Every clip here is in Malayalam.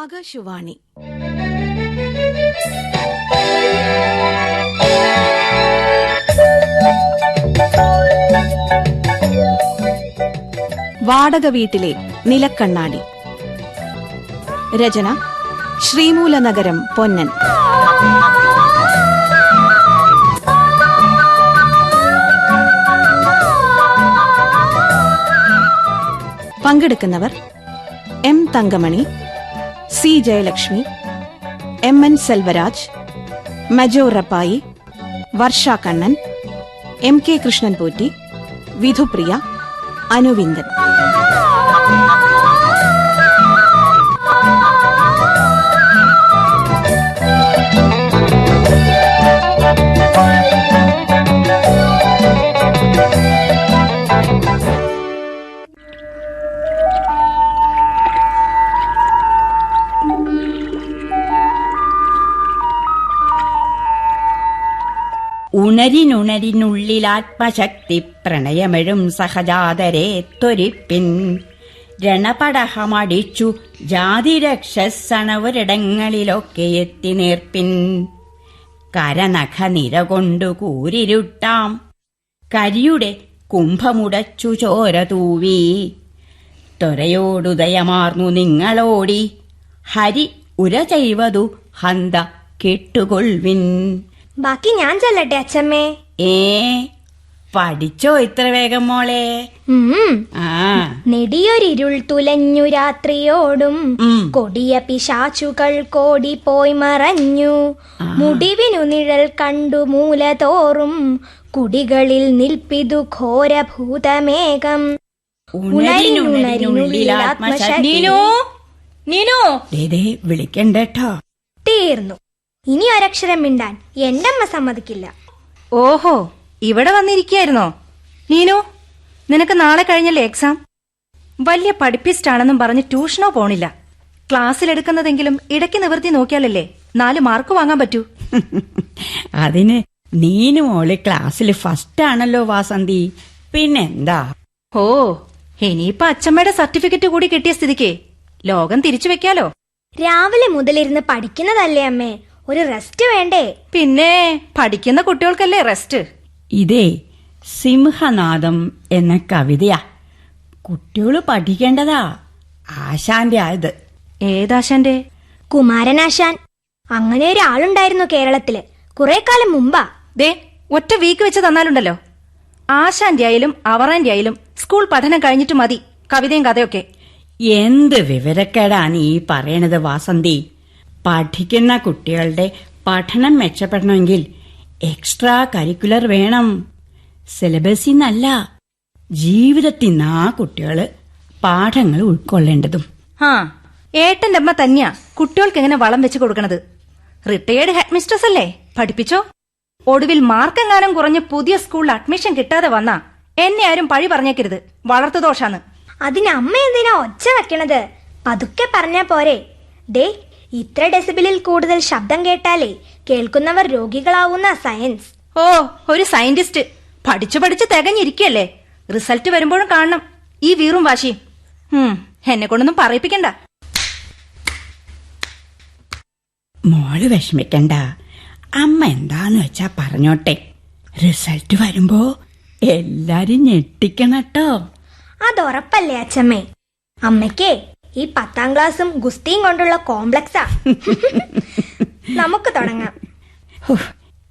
ആകാശവാണി. വാടക വീട്ടിലെ നിലക്കണ്ണാടി. രചന ശ്രീമൂലനഗരം പൊന്നൻ. പങ്കെടുക്കുന്നവർ M Thankamani, C Jayalakshmi, M N Selvaraj, Majo Rappai, Varsha Kannan, M K Krishnan Potti, Vidhupriya, Anuvindan. ഉണരിനുണരിനുള്ളിലാത്മശക്തി പ്രണയമെഴും സഹജാതരെ ത്വരിപ്പിൻ. രണപടഹമടിച്ചു ജാതിരക്ഷസണവരിടങ്ങളിലൊക്കെ എത്തി നേർപ്പിൻ. കരനഖ നിരകൊണ്ടു കൂരിരുട്ടാം കരിയുടെ കുംഭമുടച്ചു ചോര തൂവി. ത്വരയോടുദയമാർന്നു നിങ്ങളോടി ഹരി ഉര ചെയ്വതു ഹന്ത കേട്ടുകൊൾവിൻ. ബാക്കി ഞാൻ ചൊല്ലട്ടെ അച്ഛമ്മേ? പഠിച്ചോ ഇത്ര വേഗം മോളെ? നെടിയൊരിരുൾ തുലഞ്ഞു രാത്രിയോടും കൊടിയ പിശാചുകൾ കോടിപ്പോയി മറഞ്ഞു. മുടിവിനു നിഴൽ കണ്ടു മൂലതോറും കുടികളിൽ നിൽപ്പിതു ഘോരഭൂതമേഘം. വിളിക്കണ്ടോ? തീർന്നു. ഇനി ഒരക്ഷരം മിണ്ടാൻ എന്റെ അമ്മ സമ്മതിക്കില്ല. ഓഹോ, ഇവിടെ വന്നിരിക്കുകയായിരുന്നോ നീനു? നിനക്ക് നാളെ കഴിഞ്ഞല്ലേ എക്സാം? വലിയ പഠിപ്പിസ്റ്റാണെന്നും പറഞ്ഞ് ട്യൂഷനോ പോണില്ല. ക്ലാസ്സിലെടുക്കുന്നതെങ്കിലും ഇടയ്ക്ക് നിവർത്തി നോക്കിയാലല്ലേ 4 മാർക്ക് വാങ്ങാൻ പറ്റൂ. അതിന് നീനു മോള് ക്ലാസ്സിൽ ഫസ്റ്റ് ആണല്ലോ വാസന്തി, പിന്നെന്താ? ഓ, ഇനിയിപ്പൊ അച്ഛമ്മയുടെ സർട്ടിഫിക്കറ്റ് കൂടി കിട്ടിയ സ്ഥിതിക്ക് ലോകം തിരിച്ചു വെക്കാലോ. രാവിലെ മുതലിരുന്ന് പഠിക്കുന്നതല്ലേ അമ്മേ, ഒരു റെസ്റ്റ് വേണ്ടേ? പിന്നെ പഠിക്കുന്ന കുട്ടികൾക്കല്ലേ റെസ്റ്റ്. ഇതേ സിംഹനാദം എന്ന കവിതയാ, കുട്ടികള് പഠിക്കേണ്ടതാ. ആശാന്റെ ആയത്. ഏതാശാന്റെ? കുമാരനാശാൻ. അങ്ങനെ ഒരാളുണ്ടായിരുന്നു കേരളത്തില്, കുറെ കാലം മുമ്പാ. ദേ, ഒറ്റ വീക്ക് വെച്ച് തന്നാലുണ്ടല്ലോ. ആശാന്റെ ആയാലും അവറാന്റെ ആയാലും സ്കൂൾ പഠനം കഴിഞ്ഞിട്ട് മതി കവിതയും കഥയൊക്കെ. എന്ത് വിവരക്കേടാണ് ഈ പറയണത് വാസന്തി? പഠിക്കുന്ന കുട്ടികളുടെ പഠനം മെച്ചപ്പെടണമെങ്കിൽ എക്സ്ട്രാ കരിക്കുലർ വേണം. സിലബസിന്നല്ല, ജീവിതത്തിൽ നിന്നാ കുട്ടികള് പാഠങ്ങൾ ഉൾക്കൊള്ളേണ്ടതും. ഏട്ടന്റെ അമ്മ തന്നെയാ കുട്ടികൾക്ക് എങ്ങനെ വളം വെച്ച് കൊടുക്കണത്. റിട്ടയേർഡ് ഹെഡ് മിസ്ട്രസ് അല്ലേ, പഠിപ്പിച്ചോ. ഒടുവിൽ മാർക്കെങ്ങാനും കുറഞ്ഞ് പുതിയ സ്കൂളിൽ അഡ്മിഷൻ കിട്ടാതെ വന്നാ എന്നെ ആരും പഴി പറഞ്ഞേക്കരുത്, വളർത്തു ദോഷാന്ന്. അതിന് അമ്മ എന്തിനാ ഒച്ച വെക്കണത്? പതുക്കെ പറഞ്ഞാ പോരെ. ദേ, ഇത്ര ഡെസിബിളിൽ കൂടുതൽ ശബ്ദം കേട്ടാലേ കേൾക്കുന്നവർ രോഗികളാവുന്ന സയൻസ്. ഓ, ഒരു സയന്റിസ്റ്റ്. പഠിച്ചു പഠിച്ച് തികഞ്ഞിരിക്കല്ലേ. റിസൾട്ട് വരുമ്പോഴും കാണണം ഈ വീറും വാശിയും. എന്നെ കൊണ്ടൊന്നും പറയിപ്പിക്കണ്ട. മോള് വിഷമിക്കണ്ട, അമ്മ എന്താന്ന് വെച്ചാ പറഞ്ഞോട്ടെ. റിസൾട്ട് വരുമ്പോ എല്ലാരും ഞെട്ടിക്കണട്ടോ. അതുറപ്പല്ലേ അച്ഛമ്മേ? അമ്മയ്ക്കേ ഈ 10ാം ക്ലാസ്സും ഗുസ്തിയും കൊണ്ടുള്ള കോംപ്ലക്സാ. നമുക്ക് തുടങ്ങാം.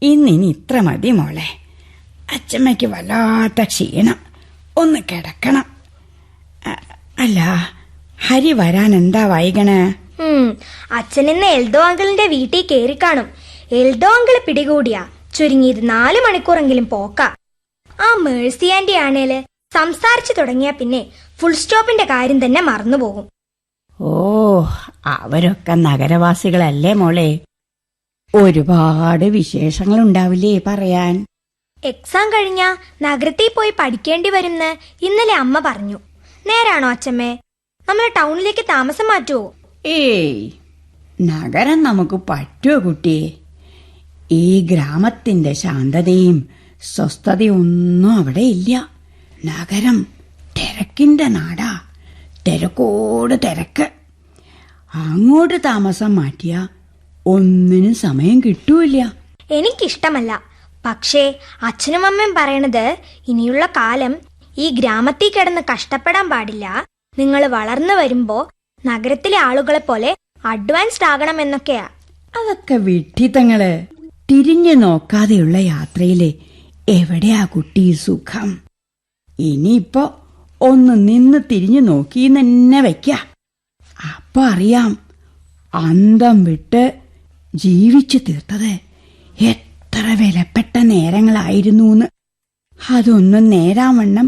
ഇന്നിനി ഇത്ര മതി മോളെ. അച്ഛമ്മയ്ക്ക് വല്ലാത്ത ക്ഷീണം, ഒന്ന് കിടക്കണം. അല്ല, ഹരി വരാൻ എന്താ വൈകണേ? അച്ഛനിന്ന് എൽദോ അങ്കിളിന്റെ വീട്ടിൽ കേറി കാണും. എൽദോ അങ്കിള് പിടികൂടിയാ ചുരുങ്ങിയത് 4 മണിക്കൂറെങ്കിലും പോക്കാ. ആ മേഴ്സി ആന്റി ആണേല് സംസാരിച്ചു തുടങ്ങിയ പിന്നെ ഫുൾ സ്റ്റോപ്പിന്റെ കാര്യം തന്നെ മറന്നുപോകും. ഓ, അവരൊക്കെ നഗരവാസികളല്ലേ മോളെ, ഒരുപാട് വിശേഷങ്ങളുണ്ടാവില്ലേ പറയാൻ. എക്സാം കഴിഞ്ഞാ നഗരത്തിൽ പോയി പഠിക്കേണ്ടി വരുന്ന് ഇന്നലെ അമ്മ പറഞ്ഞു. നേരാണോ അച്ഛമ്മേ? നമ്മളെ ടൗണിലേക്ക് താമസം മാറ്റുവോ? ഏയ്, നഗരം നമുക്ക് പറ്റുമോ കുട്ടിയെ? ഈ ഗ്രാമത്തിന്റെ ശാന്തതയും സ്വസ്ഥതയൊന്നും അവിടെ ഇല്ല. നഗരം തിരക്കിന്റെ നാടാ, തിരക്കോട് തിരക്ക്. അങ്ങോട്ട് താമസം മാറ്റിയ ഒന്നിനും സമയം കിട്ടൂല. എനിക്കിഷ്ടമല്ല. പക്ഷേ അച്ഛനും അമ്മയും പറയണത് ഇനിയുള്ള കാലം ഈ ഗ്രാമത്തിൽ കിടന്ന് കഷ്ടപ്പെടാൻ പാടില്ല, നിങ്ങൾ വളർന്നു വരുമ്പോ നഗരത്തിലെ ആളുകളെ പോലെ അഡ്വാൻസ്ഡ് ആകണമെന്നൊക്കെയാ. അതൊക്കെ വിഡ്ഢിത്തങ്ങള്. തിരിഞ്ഞു നോക്കാതെയുള്ള യാത്രയില് എവിടെയാ കുട്ടി സുഖം? ഇനിയിപ്പോ ഒന്ന് നിന്ന് തിരിഞ്ഞു നോക്കിന്ന് തന്നെ വെക്ക. അപ്പൊ അറിയാം അന്തം വിട്ട് ജീവിച്ചു തീർത്തത് എത്ര വിലപ്പെട്ട നേരങ്ങളായിരുന്നൂന്ന്. അതൊന്നും നേരാവണ്ണം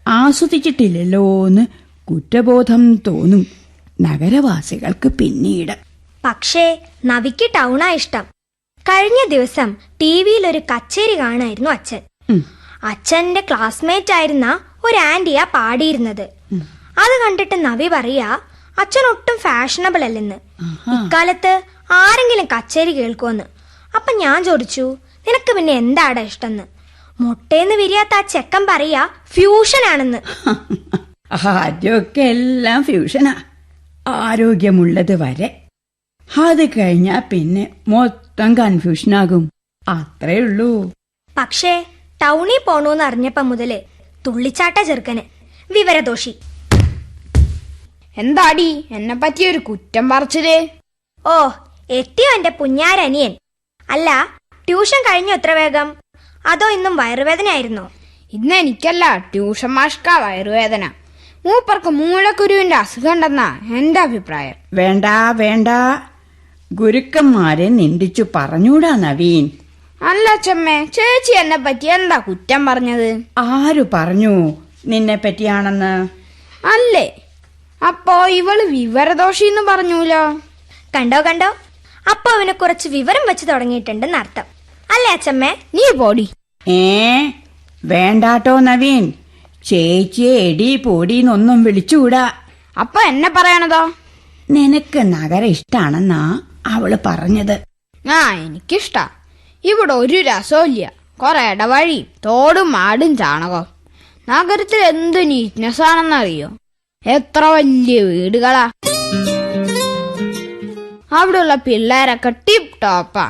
ആസ്വദിച്ചിട്ടില്ലല്ലോന്ന് കുറ്റബോധം തോന്നും നഗരവാസികൾക്ക് പിന്നീട്. പക്ഷേ നവിക്ക് ടൗണാ ഇഷ്ടം. കഴിഞ്ഞ ദിവസം ടിവിയിൽ ഒരു കച്ചേരി കാണായിരുന്നു അച്ഛൻ. അച്ഛന്റെ ക്ലാസ്മേറ്റ് ആയിരുന്ന ഒരു ആന്റിയാ പാടിയിരുന്നത്. അത് കണ്ടിട്ട് നവി പറയാ അച്ഛൻ ഒട്ടും ഫാഷനബിൾ അല്ലെന്ന്. ഇക്കാലത്ത് ആരെങ്കിലും കച്ചേരി കേൾക്കുമെന്ന്. അപ്പൊ ഞാൻ ചോദിച്ചു, നിനക്ക് പിന്നെ എന്താടാ ഇഷ്ടന്ന്? മുട്ടേന്ന് വിരിയാത്ത ആ ചെക്കൻ പറയാ ഫ്യൂഷൻ ആണെന്ന്. ആദ്യമൊക്കെ എല്ലാം ഫ്യൂഷനാ, ആരോഗ്യമുള്ളത് വരെ. അത് കഴിഞ്ഞാ പിന്നെ മൊത്തം കൺഫ്യൂഷനാകും. അത്രേ ഉള്ളൂ. പക്ഷേ ടൗണിൽ പോണോന്ന് അറിഞ്ഞപ്പോ മുതല് തുള്ളിച്ചാട്ട ചെറുക്കന് വിവരദോഷി. എന്താടി എന്നെ പറ്റിയൊരു കുറ്റം പറിച്ചില്? ഓ, എത്തിയോ എന്റെ പുഞ്ഞാരനിയൻ. അല്ല, ട്യൂഷൻ കഴിഞ്ഞു എത്ര വേഗം? അതോ ഇന്നും വയറുവേദനയായിരുന്നോ? ഇന്ന് എനിക്കല്ല, ട്യൂഷൻ മാഷ്കാ വയറുവേദന. മൂപ്പർക്ക് മൂലക്കുരുവിന്റെ അസുഖം ഉണ്ടെന്നാ എന്റെ അഭിപ്രായം. വേണ്ട വേണ്ട, ഗുരുക്കന്മാരെ നിന്ദിച്ചു പറഞ്ഞൂടാ നവീൻ. അല്ല അച്ഛമ്മേ, ചേച്ചി എന്നെ പറ്റി എന്താ കുറ്റം പറഞ്ഞത്? ആരു പറഞ്ഞു നിന്നെ പറ്റിയാണെന്ന്? അല്ലേ, അപ്പോ ഇവള് വിവരദോഷിന്ന് പറഞ്ഞൂലോ. കണ്ടോ കണ്ടോ, അപ്പൊ അവന് കുറച്ച് വിവരം വെച്ച് തുടങ്ങിയിട്ടുണ്ടെന്ന് അർത്ഥം അല്ലേ അച്ഛമ്മേ? നീ പോടി. വേണ്ടാട്ടോ നവീൻ, ചേച്ചിയെ എടി പൊടിന്നൊന്നും വിളിച്ചുകൂടാ. അപ്പൊ എന്നെ പറയണതോ? നിനക്ക് നഗരം ഇഷ്ടാണെന്നാ അവള് പറഞ്ഞത്. എനിക്കിഷ്ടാ. ഇവിടെ ഒരു രസമില്ല. കൊറേ ഇടവഴി, തോടും മാടും ചാണകം. നഗരത്തിൽ എന്ത് നീറ്റ്നെസ് ആണെന്നറിയോ? എത്ര വലിയ വീടുകളാ. അവിടെയുള്ള പിള്ളേരൊക്കെ ടിപ് ടോപ്പാ.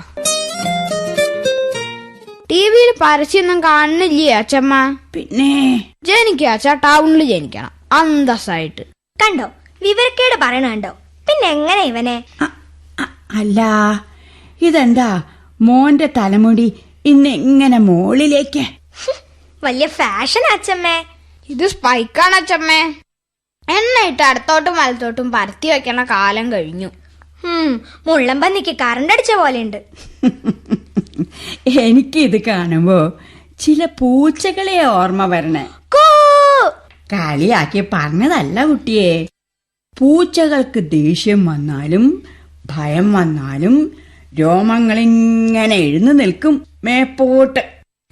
ടിവിയിൽ പരസ്യൊന്നും കാണുന്നില്ലേ അച്ഛമ്മ? പിന്നെ ജനിക്കാച്ചാ ടൗണിൽ ജനിക്കണം, അന്തസ്സായിട്ട്. കണ്ടോ, വിവരക്കേട് പറയണ കണ്ടോ? പിന്നെ എങ്ങനെ ഇവനെ? അല്ല, ഇതെന്താ മോന്റെ തലമുടി ഇന്ന് ഇങ്ങനെ മോളിലേക്ക്? വലിയ ഫാഷൻ അച്ഛമ്മേ. ഇത് സ്പൈക്കാണ് അച്ഛമ്മേ. എണ്ണയിട്ട് അടുത്തോട്ടും വലത്തോട്ടും പരത്തി വെക്കണ കാലം കഴിഞ്ഞു. മുള്ളമ്പന്നിക്ക് കറണ്ട് അടിച്ച പോലെയുണ്ട്. എനിക്കിത് കാണുമ്പോ ചില പൂച്ചകളെ ഓർമ്മ വരണേ. കളിയാക്കി പറഞ്ഞതല്ല കുട്ടിയെ. പൂച്ചകൾക്ക് ദേഷ്യം വന്നാലും ഭയം വന്നാലും രോമങ്ങളിങ്ങനെ എഴുന്നു നിൽക്കും മേപ്പോട്ട്.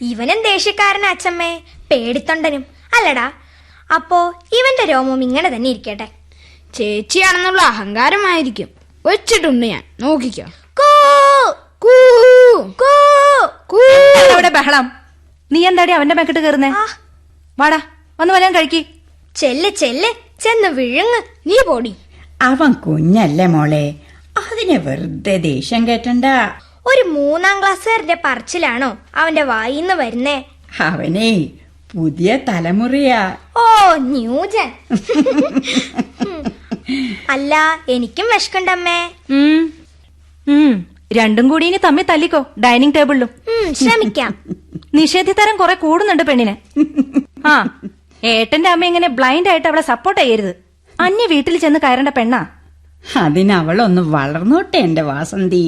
ഇവനും ദേഷ്യക്കാരൻ അച്ഛമ്മേ, പേടിത്തൊണ്ടനും അല്ലടാ. അപ്പോ ഇവന്റെ രോമം ഇങ്ങനെ തന്നെ ഇരിക്കട്ടെ. ചേച്ചിയാണെന്നുള്ള അഹങ്കാരമായിരിക്കും. വെച്ചിട്ടുണ്ട് ഞാൻ, നോക്കിക്കോ. അവിടെ ബഹളം. നീ എന്താടി അവന്റെ മെക്കിട്ട് കയറുന്നേ? വാടാ, വന്ന് വരാൻ കഴിക്ക്. ചെല്ല് ചെല്ല്, ചെന്ന് വിഴുങ്ങ്. നീ പോടി. അവൻ കുഞ്ഞല്ലേ മോളെ, അതിനെ വെറുതെ ദേഷ്യം കേട്ടണ്ട. ഒരു 3ാം ക്ലാസ്സുകാരന്റെ പറച്ചിലാണോ അവന്റെ വായിന്ന് വരുന്നേ? അവനെ പുതിയ തലമുറയാ. ഓ, ന്യൂജൻ. അല്ല, എനിക്കും വിശക്കണ്ടമ്മേ. രണ്ടും കൂടി ഇനി തമ്മിൽ തല്ലിക്കോ ഡൈനിങ് ടേബിളിലും. ശ്രമിക്കാം. നിഷേധിത്തരം കുറെ കൂടുന്നുണ്ട് പെണ്ണിന്. ആ, ഏട്ടന്റെ അമ്മ ഇങ്ങനെ ബ്ലൈൻഡ് ആയിട്ട് അവളെ സപ്പോർട്ട് ചെയ്യരുത്. അന്യ വീട്ടിൽ ചെന്ന് കയറേണ്ട പെണ്ണാ. അതിനവളൊന്ന് വളർന്നോട്ടെ എന്റെ വാസന്തി.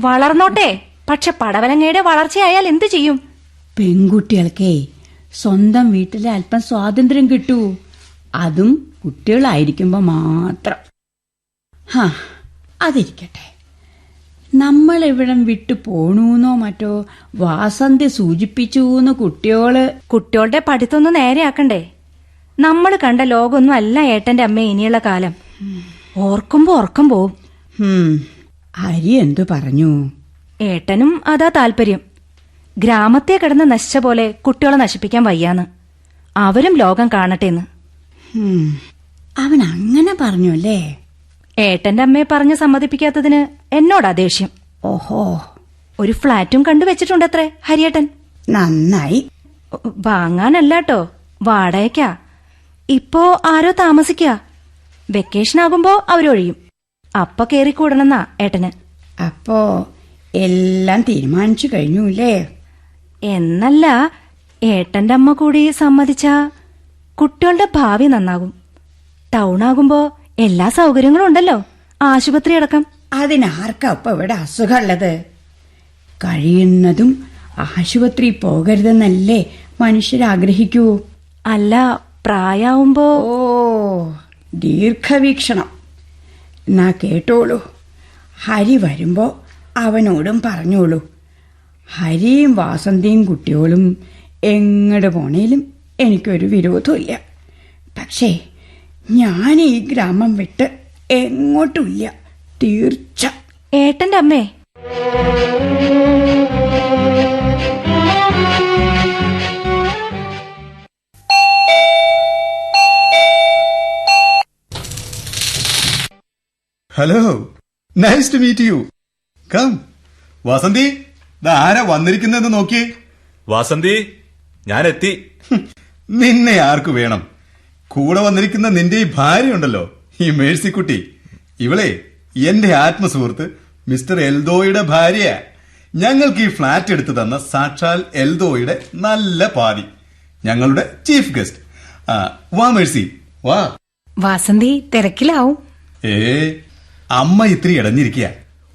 വളർന്നോട്ടെ, പക്ഷെ പടവലങ്ങയുടെ വളർച്ചയായാൽ എന്തു ചെയ്യും? പെൺകുട്ടികൾക്കേ സ്വന്തം വീട്ടിലെ അല്പം സ്വാതന്ത്ര്യം കിട്ടൂ. അതും കുട്ടികളായിരിക്കുമ്പോ മാത്രം. അതിരിക്കട്ടെ, നമ്മളിവിടം വിട്ടു പോണൂന്നോ മറ്റോ വാസന്തി സൂചിപ്പിച്ചൂന്ന് കുട്ടികളുടെ പഠിത്തമൊന്നും നേരെയാക്കണ്ടേ? നമ്മൾ കണ്ട ലോകമൊന്നും അല്ല ഏട്ടന്റെ അമ്മ ഇനിയുള്ള കാലം. ഓർക്കുമ്പോ ഉറക്കം പോവും. അരി എന്തു പറഞ്ഞു? ഏട്ടനും അതാ താല്പര്യം. ഗ്രാമത്തെ കിടന്ന് നശിച്ച പോലെ കുട്ടികളെ നശിപ്പിക്കാൻ വയ്യാന്ന്. അവരും ലോകം കാണട്ടേന്ന്. അവൻ അങ്ങനെ പറഞ്ഞു അല്ലേ? ഏട്ടന്റെ അമ്മയെ പറഞ്ഞ് സമ്മതിപ്പിക്കാത്തതിന് എന്നോടാ ദേഷ്യം. ഓഹോ, ഒരു ഫ്ലാറ്റും കണ്ടുവച്ചിട്ടുണ്ടത്രേ ഹരിയേട്ടൻ. നന്നായി. വാങ്ങാനല്ലാട്ടോ, വാടകയ്ക്കാ. ഇപ്പോ ആരോ താമസിക്കുക. വെക്കേഷൻ ആകുമ്പോ അവരൊഴിയും. അപ്പ കേറിക്കൂടണമെന്നാ ഏട്ടന്. അപ്പോ എല്ലാം തീരുമാനിച്ചു കഴിഞ്ഞുല്ലേ? എന്നല്ല, ഏട്ടന്റെ അമ്മ കൂടി സമ്മതിച്ചാ കുട്ടികളുടെ ഭാവി നന്നാകും. ടൗണാകുമ്പോ എല്ലാ സൗകര്യങ്ങളും ഉണ്ടല്ലോ, ആശുപത്രി അടക്കം. അതിനാർക്കാ ഇപ്പൊ ഇവിടെ അസുഖമുള്ളത്? കഴിയുന്നതും ആശുപത്രി പോകരുതെന്നല്ലേ മനുഷ്യരാഗ്രഹിക്കൂ? അല്ല, പ്രായാവുമ്പോ. ഓ, ദീർഘവീക്ഷണം. എന്നാ കേട്ടോളൂ, ഹരി വരുമ്പോ അവനോടും പറഞ്ഞോളൂ. ഹരിയും വാസന്തിയും കുട്ടികളും എങ്ങോട്ട് പോണേലും എനിക്കൊരു വിരോധമില്ല. പക്ഷേ ഞാൻ ഈ ഗ്രാമം വിട്ട് എങ്ങോട്ടുമില്ല, തീർച്ച. ഏട്ടന്റെ അമ്മേ, hello, nice to meet you. Come. Vasanthi, ആരാ വന്നിരിക്കുന്നെന്ന് നോക്കിയേ. വാസന്തി, ഞാൻ എത്തി. നിന്നെ ആർക്കു വേണം? കൂടെ വന്നിരിക്കുന്ന നിന്റെ ഈ ഭാര്യയുണ്ടല്ലോ, ഈ മേഴ്സിക്കുട്ടി, ഇവളെ എന്റെ ആത്മസുഹൃത്ത് മിസ്റ്റർ എൽദോയുടെ ഭാര്യയാ. ഞങ്ങൾക്ക് ഈ ഫ്ളാറ്റ് എടുത്തു തന്ന സാക്ഷാൽ എൽദോയുടെ നല്ല പാതി, ഞങ്ങളുടെ ചീഫ് ഗസ്റ്റ്. വാ മേഴ്സി, വാ. വാസന്തി തിരക്കിലാവും. അമ്മ ഇത്തിരി ഇടഞ്ഞിരിക്കുക.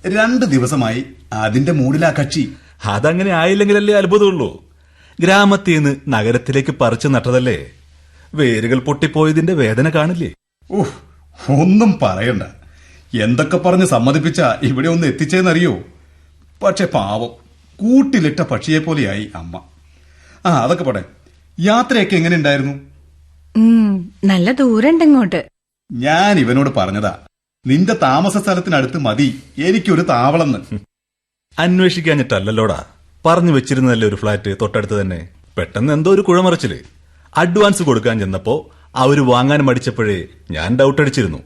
2 ദിവസമായി അതിന്റെ മൂടിലാ കക്ഷി. അതങ്ങനെ ആയില്ലെങ്കിലല്ലേ അത്ഭുതമുള്ളൂ. ഗ്രാമത്തിൽ നിന്ന് നഗരത്തിലേക്ക് പറിച്ചു നട്ടതല്ലേ, വേരുകൾ പൊട്ടിപ്പോയതിന്റെ വേദന കാണില്ലേ? ഓഹ്, ഒന്നും പറയണ്ട. എന്തൊക്കെ പറഞ്ഞ് സമ്മതിപ്പിച്ച ഇവിടെ ഒന്ന് എത്തിച്ചേന്നറിയോ? പക്ഷെ പാവം, കൂട്ടിലിട്ട പക്ഷിയെ പോലെയായി അമ്മ. അതൊക്കെ പോട്ടെ, യാത്രയൊക്കെ എങ്ങനെ ഉണ്ടായിരുന്നു? നല്ല ദൂരണ്ട് ഇങ്ങോട്ട്. ഞാൻ ഇവനോട് പറഞ്ഞതാ, നിന്റെ താമസ സ്ഥലത്തിനടുത്ത് മതി എനിക്കൊരു താവളന്ന്. അന്വേഷിക്കാഞ്ഞിട്ടല്ലോടാ, പറഞ്ഞു വെച്ചിരുന്നതല്ലേ ഒരു ഫ്ലാറ്റ് തൊട്ടടുത്ത് തന്നെ. പെട്ടെന്ന് എന്തോ ഒരു കുഴമറിച്ചില്. അഡ്വാൻസ് കൊടുക്കാൻ ചെന്നപ്പോ അവര് വാങ്ങാൻ മടിച്ചപ്പോഴേ ഞാൻ ഡൗട്ട് അടിച്ചിരുന്നു.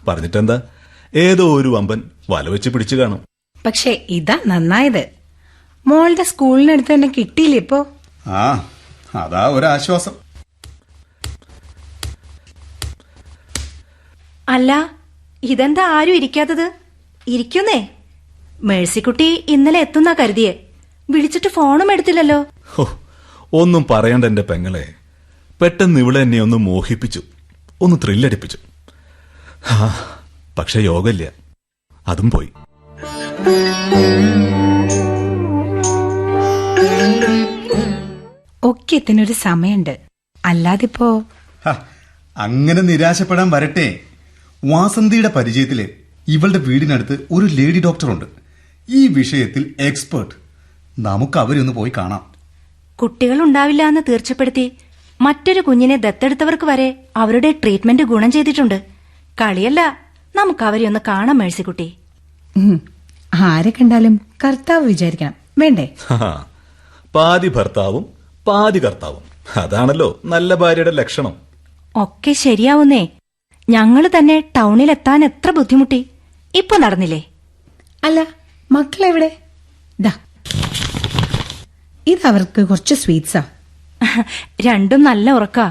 പറഞ്ഞിട്ടെന്താ, ഏതോ ഒരു വമ്പൻ വലവെച്ച് പിടിച്ചു കാണും. പക്ഷെ ഇതാ നന്നായത്, മോളുടെ സ്കൂളിനടുത്ത് തന്നെ കിട്ടിയില്ലേ ഇപ്പോ? അതാ ഒരാശ്വാസം. അല്ല, ഇതെന്താ ആരും ഇരിക്കാത്തത്? ഇരിക്കുന്നേ. മേഴ്സിക്കുട്ടി ഇന്നലെ എത്തുന്നാ കരുതിയേ. വിളിച്ചിട്ട് ഫോണും എടുത്തില്ലല്ലോ. ഒന്നും പറയണ്ട എന്റെ പെങ്ങളെ. പെട്ടെന്ന് ഇവിടെ എന്നെ ഒന്ന് മോഹിപ്പിച്ചു, ഒന്ന് ത്രില്ലടിപ്പിച്ചു. പക്ഷെ യോഗമില്ല, അതും പോയി. ഒക്കെത്തിനൊരു സമയമുണ്ട്, അല്ലാതിപ്പോ. അങ്ങനെ നിരാശപ്പെടാൻ വരട്ടെ. വാസന്തിയുടെ പരിചയത്തില് ഇവളുടെ വീടിനടുത്ത് ഒരു ലേഡി ഡോക്ടറുണ്ട്, ഈ വിഷയത്തിൽ എക്സ്പേർട്ട്. നമുക്ക് അവരെ ഒന്ന് പോയി കാണാം. കുട്ടികൾ ഉണ്ടാവില്ല എന്ന് തീർച്ചപ്പെടുത്തി മറ്റൊരു കുഞ്ഞിനെ ദത്തെടുത്തവർക്ക് വരെ അവരുടെ ട്രീറ്റ്മെന്റ് ഗുണം ചെയ്തിട്ടുണ്ട്. കളിയല്ല, നമുക്ക് അവരെ ഒന്ന് കാണാം മേഴ്സിക്കുട്ടി. ആരെ കണ്ടാലും കർത്താവ് വിചാരിക്കണം, വേണ്ടേ? പാതി ഭർത്താവും പാതി കർത്താവും, അതാണല്ലോ നല്ല ഭാര്യയുടെ ലക്ഷണം. ഒക്കെ ശരിയാവുന്നേ. ഞങ്ങള് തന്നെ ടൗണിലെത്താൻ എത്ര ബുദ്ധിമുട്ടി. ഇപ്പൊ നടന്നില്ലേ? അല്ല, മക്കളെവിടെ? ഇതവർക്ക് കുറച്ച് സ്വീറ്റ്സാ. രണ്ടും നല്ല ഉറക്കാ.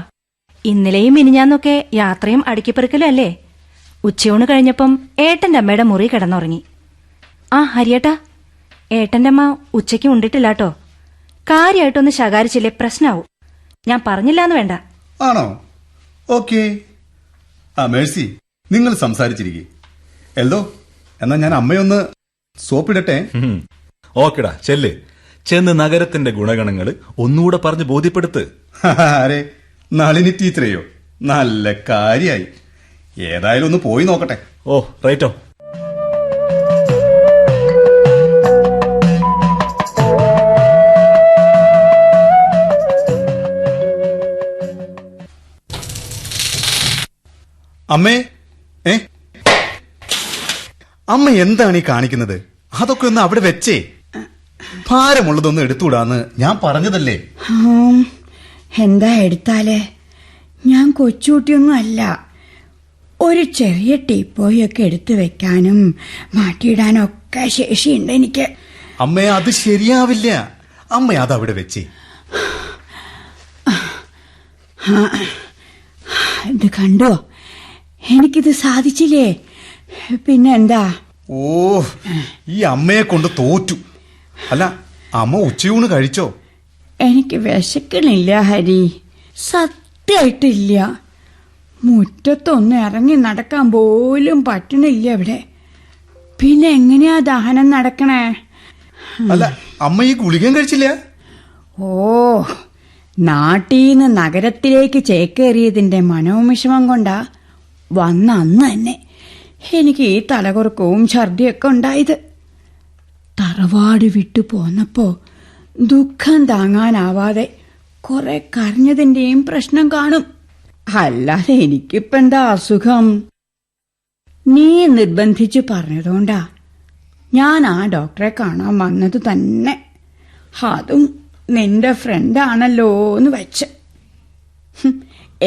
ഇന്നലെയും മിനിഞ്ഞാന്നൊക്കെ യാത്രയും അടുക്കിപ്പെറുക്കലും അല്ലേ. ഉച്ചയൂണ് കഴിഞ്ഞപ്പം ഏട്ടന്റെ അമ്മയുടെ മുറി കിടന്നുറങ്ങി. ഹരിയേട്ടാ, ഏട്ടന്റെ അമ്മ ഉച്ചയ്ക്ക് ഉണ്ടിട്ടില്ലാട്ടോ. കാര്യമായിട്ടൊന്ന് ശകാരിച്ചില്ലേ പ്രശ്നാവും. ഞാൻ പറഞ്ഞില്ലാന്ന് വേണ്ട. ആണോ? ഓക്കേ. മേഴ്സി, നിങ്ങൾ സംസാരിച്ചിരിക്കെ. എൽദോ, എന്നാ ഞാൻ അമ്മയൊന്ന് സോപ്പിടട്ടെ. ഓക്കെടാ, ചെന്ന് നഗരത്തിന്റെ ഗുണഗണങ്ങൾ ഒന്നുകൂടെ പറഞ്ഞ് ബോധ്യപ്പെടുത്ത്. ആരെ? നളിനി ടീച്ചറെയോ? നല്ല കാര്യായി. ഏതായാലും ഒന്ന് പോയി നോക്കട്ടെ. റൈറ്റോ. അമ്മേ, അമ്മ എന്താണ് ഈ കാണിക്കുന്നത്? അതൊക്കെ ഒന്ന് അവിടെ വെച്ചേ. ഭാരമുള്ളതൊന്നും എടുത്തുകൂടാന്ന് ഞാൻ പറഞ്ഞതല്ലേ. എന്താ എടുത്താലേ? ഞാൻ കൊച്ചുകുട്ടിയൊന്നും അല്ല. ഒരു ചെറിയ ടീപ്പോയൊക്കെ എടുത്തു വെക്കാനും മാറ്റിയിടാനും ഒക്കെ ശേഷിയുണ്ട് എനിക്ക്. അമ്മേ, അത് ശരിയാവില്ല. അമ്മ അതവിടെ വെച്ചേ. ഇത് കണ്ടോ, എനിക്കിത് സാധിച്ചില്ലേ? പിന്നെന്താ? ഓ, ഈ അമ്മയെ കൊണ്ട് തോറ്റു. അല്ല, അമ്മ ഉച്ചയൂണ് കഴിച്ചോ? എനിക്ക് വിശക്കണില്ല ഹരി, സത്യമായിട്ടില്ല. മുറ്റത്തൊന്ന് ഇറങ്ങി നടക്കാൻ പോലും പറ്റണില്ല ഇവിടെ. പിന്നെ എങ്ങനെയാ ദഹനം നടക്കണേ? അല്ല, അമ്മ ഈ ഗുളികയും കഴിച്ചില്ല? ഓ, നാട്ടീന്ന് നഗരത്തിലേക്ക് ചേക്കേറിയതിന്റെ മനോവിഷമം കൊണ്ടാ വന്ന അന്ന് തന്നെ എനിക്ക് ഈ തലകുറക്കവും ഛർദിയൊക്കെ ഉണ്ടായത്. തറവാട് വിട്ടു പോന്നപ്പോ ദുഃഖം താങ്ങാനാവാതെ കുറെ കരഞ്ഞതിന്റെയും പ്രശ്നം കാണും. അല്ലാതെ എനിക്കിപ്പെന്താ അസുഖം? നീ നിർബന്ധിച്ചു പറഞ്ഞതുകൊണ്ടാ ഞാൻ ആ ഡോക്ടറെ കാണാൻ വന്നത് തന്നെ. അതും നിന്റെ ഫ്രണ്ടാണല്ലോ എന്ന് വെച്ച്.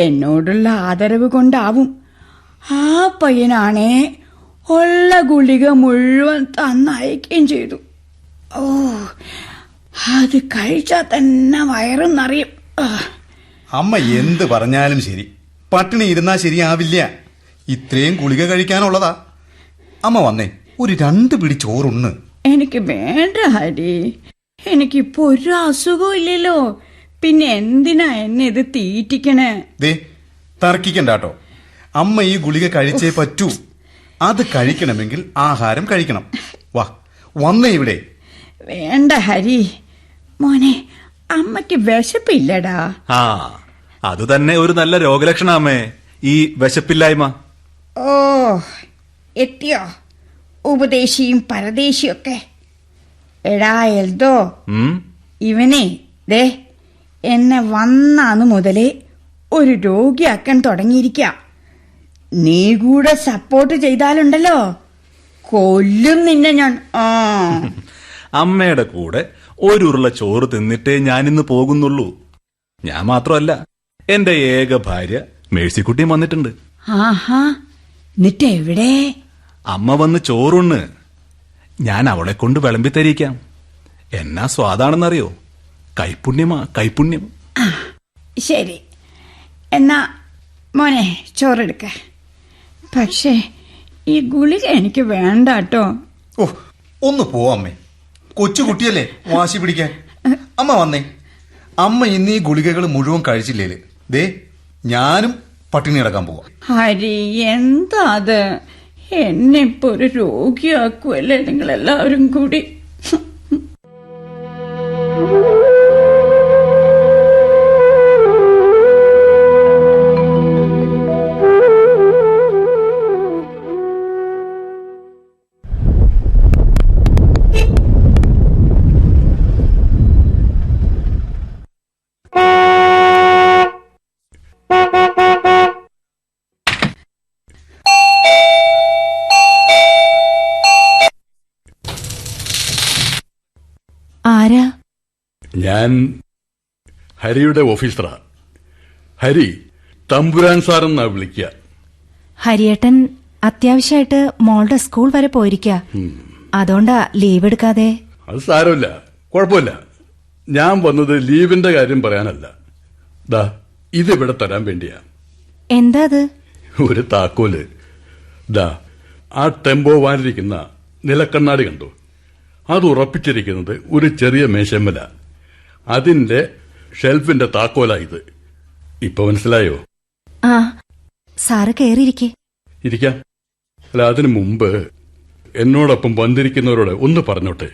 എന്നോടുള്ള ആദരവ് കൊണ്ടാവും. ആ പയ്യനാണേ ഉള്ള ഗുളിക മുഴുവൻ തന്നയക്കുകയും ചെയ്തു. ഓ, അത് കഴിച്ചാൽ തന്നെ വയറും നിറയും. അമ്മ എന്ത് പറഞ്ഞാലും ശരി, പട്ടിണി ഇരുന്നാ ശരിയാവില്ല. ഇത്രയും ഗുളിക കഴിക്കാനുള്ളതാ. അമ്മ വന്നേ, ഒരു 2 പിടി ചോറുണ്ണ്. എനിക്ക് വേണ്ട ഹരി, എനിക്കിപ്പോ ഒരു അസുഖവും ഇല്ലല്ലോ. പിന്നെ എന്തിനാ എന്നെ ഇത് തീറ്റിക്കണേ? ദേ, തർക്കിക്കണ്ടാട്ടോ. അമ്മ ഈ ഗുളിക കഴിച്ചേ പറ്റൂ. അത് കഴിക്കണമെങ്കിൽ ആഹാരം കഴിക്കണം. വാ, വന്നേ ഇവിടെ. വേണ്ട ഹരി മോനെ, അമ്മയ്ക്ക് വിശപ്പില്ലടാ. ആ, അത് തന്നെ ഒരു നല്ല രോഗലക്ഷണം അമ്മേ, ഈ വിശപ്പില്ലായ്മ. ഓ, എത്തിയോ ഉപദേശിയും പരദേശിയൊക്കെ? എടാ എൽദോ, ഇവനെ ദേ എന്നെ വന്നാന്ന് മുതലേ ഒരു രോഗിയാക്കാൻ തുടങ്ങിയിരിക്ക. നീ കൂടെ സപ്പോർട്ട് ചെയ്താലുണ്ടല്ലോ, കൊല്ലും നിന്നെ ഞാൻ. ആ, അമ്മയുടെ കൂടെ ഒരു ഉരുള ചോറ് തിന്നിട്ടേ ഞാനിന്ന് പോകുന്നുള്ളൂ. ഞാൻ മാത്രമല്ല, എന്റെ ഏക ഭാര്യ മേഴ്സിക്കുട്ടിയും വന്നിട്ടുണ്ട്. ആഹാ, എന്നിട്ട് എവിടെ? അമ്മ വന്ന് ചോറുണ്ണ്, ഞാൻ അവളെ കൊണ്ട് വിളമ്പിത്തരിക്കാം. എന്നാ സ്വാദാണെന്നറിയോ? കൈപുണ്യമാ, കൈപുണ്യം. ശരി, എന്നാ മോനെ ചോറെടുക്ക. പക്ഷേ ഈ ഗുളിക എനിക്ക് വേണ്ട കേട്ടോ. ഓ, ഒന്ന് പോവമ്മേ. കൊച്ചുകുട്ടിയല്ലേ വാശി പിടിക്കാൻ. അമ്മ വന്നേ. അമ്മ ഇന്ന് ഈ ഗുളികകൾ മുഴുവൻ കഴിച്ചില്ലേല് ദേ ഞാനും പട്ടിണി കിടക്കാൻ പോവാം. ഹരി, എന്താ അത്? എന്നെ ഇപ്പൊ ഒരു രോഗിയാക്കുമല്ലേ നിങ്ങളെല്ലാവരും കൂടി. ആരാ? ഞാൻ ഹരിയുടെ ഓഫീസറാ. ഹരി തമ്പുരാൻ സാറെന്നാ വിളിക്കുക. ഹരിയേട്ടൻ അത്യാവശ്യമായിട്ട് മോളുടെ സ്കൂൾ വരെ പോയിരിക്ക, അതുകൊണ്ടാ ലീവ് എടുക്കാതെ. അത് സാരമില്ല, കുഴപ്പമില്ല. ഞാൻ വന്നത് ലീവിന്റെ കാര്യം പറയാനല്ല. ദാ ഇതിവിടെ തരാൻ വേണ്ടിയാ. എന്താ അത്? ഒരു താക്കോല്. ദാ ആ ടെമ്പോ വാനിരിക്കുന്ന നിലക്കണ്ണാടി കണ്ടോ? അത് ഉറപ്പിച്ചിരിക്കുന്നത് ഒരു ചെറിയ മേശമ്മല. അതിന്റെ ഷെൽഫിന്റെ താക്കോലാ ഇത്. ഇപ്പൊ മനസ്സിലായോ? ആ, സാറ് കേറിയിരിക്കെ. ഇരിക്കാം. അല്ല, അതിനു മുമ്പ് എന്നോടൊപ്പം വന്നിരിക്കുന്നവരോട് ഒന്ന് പറഞ്ഞോട്ടെ.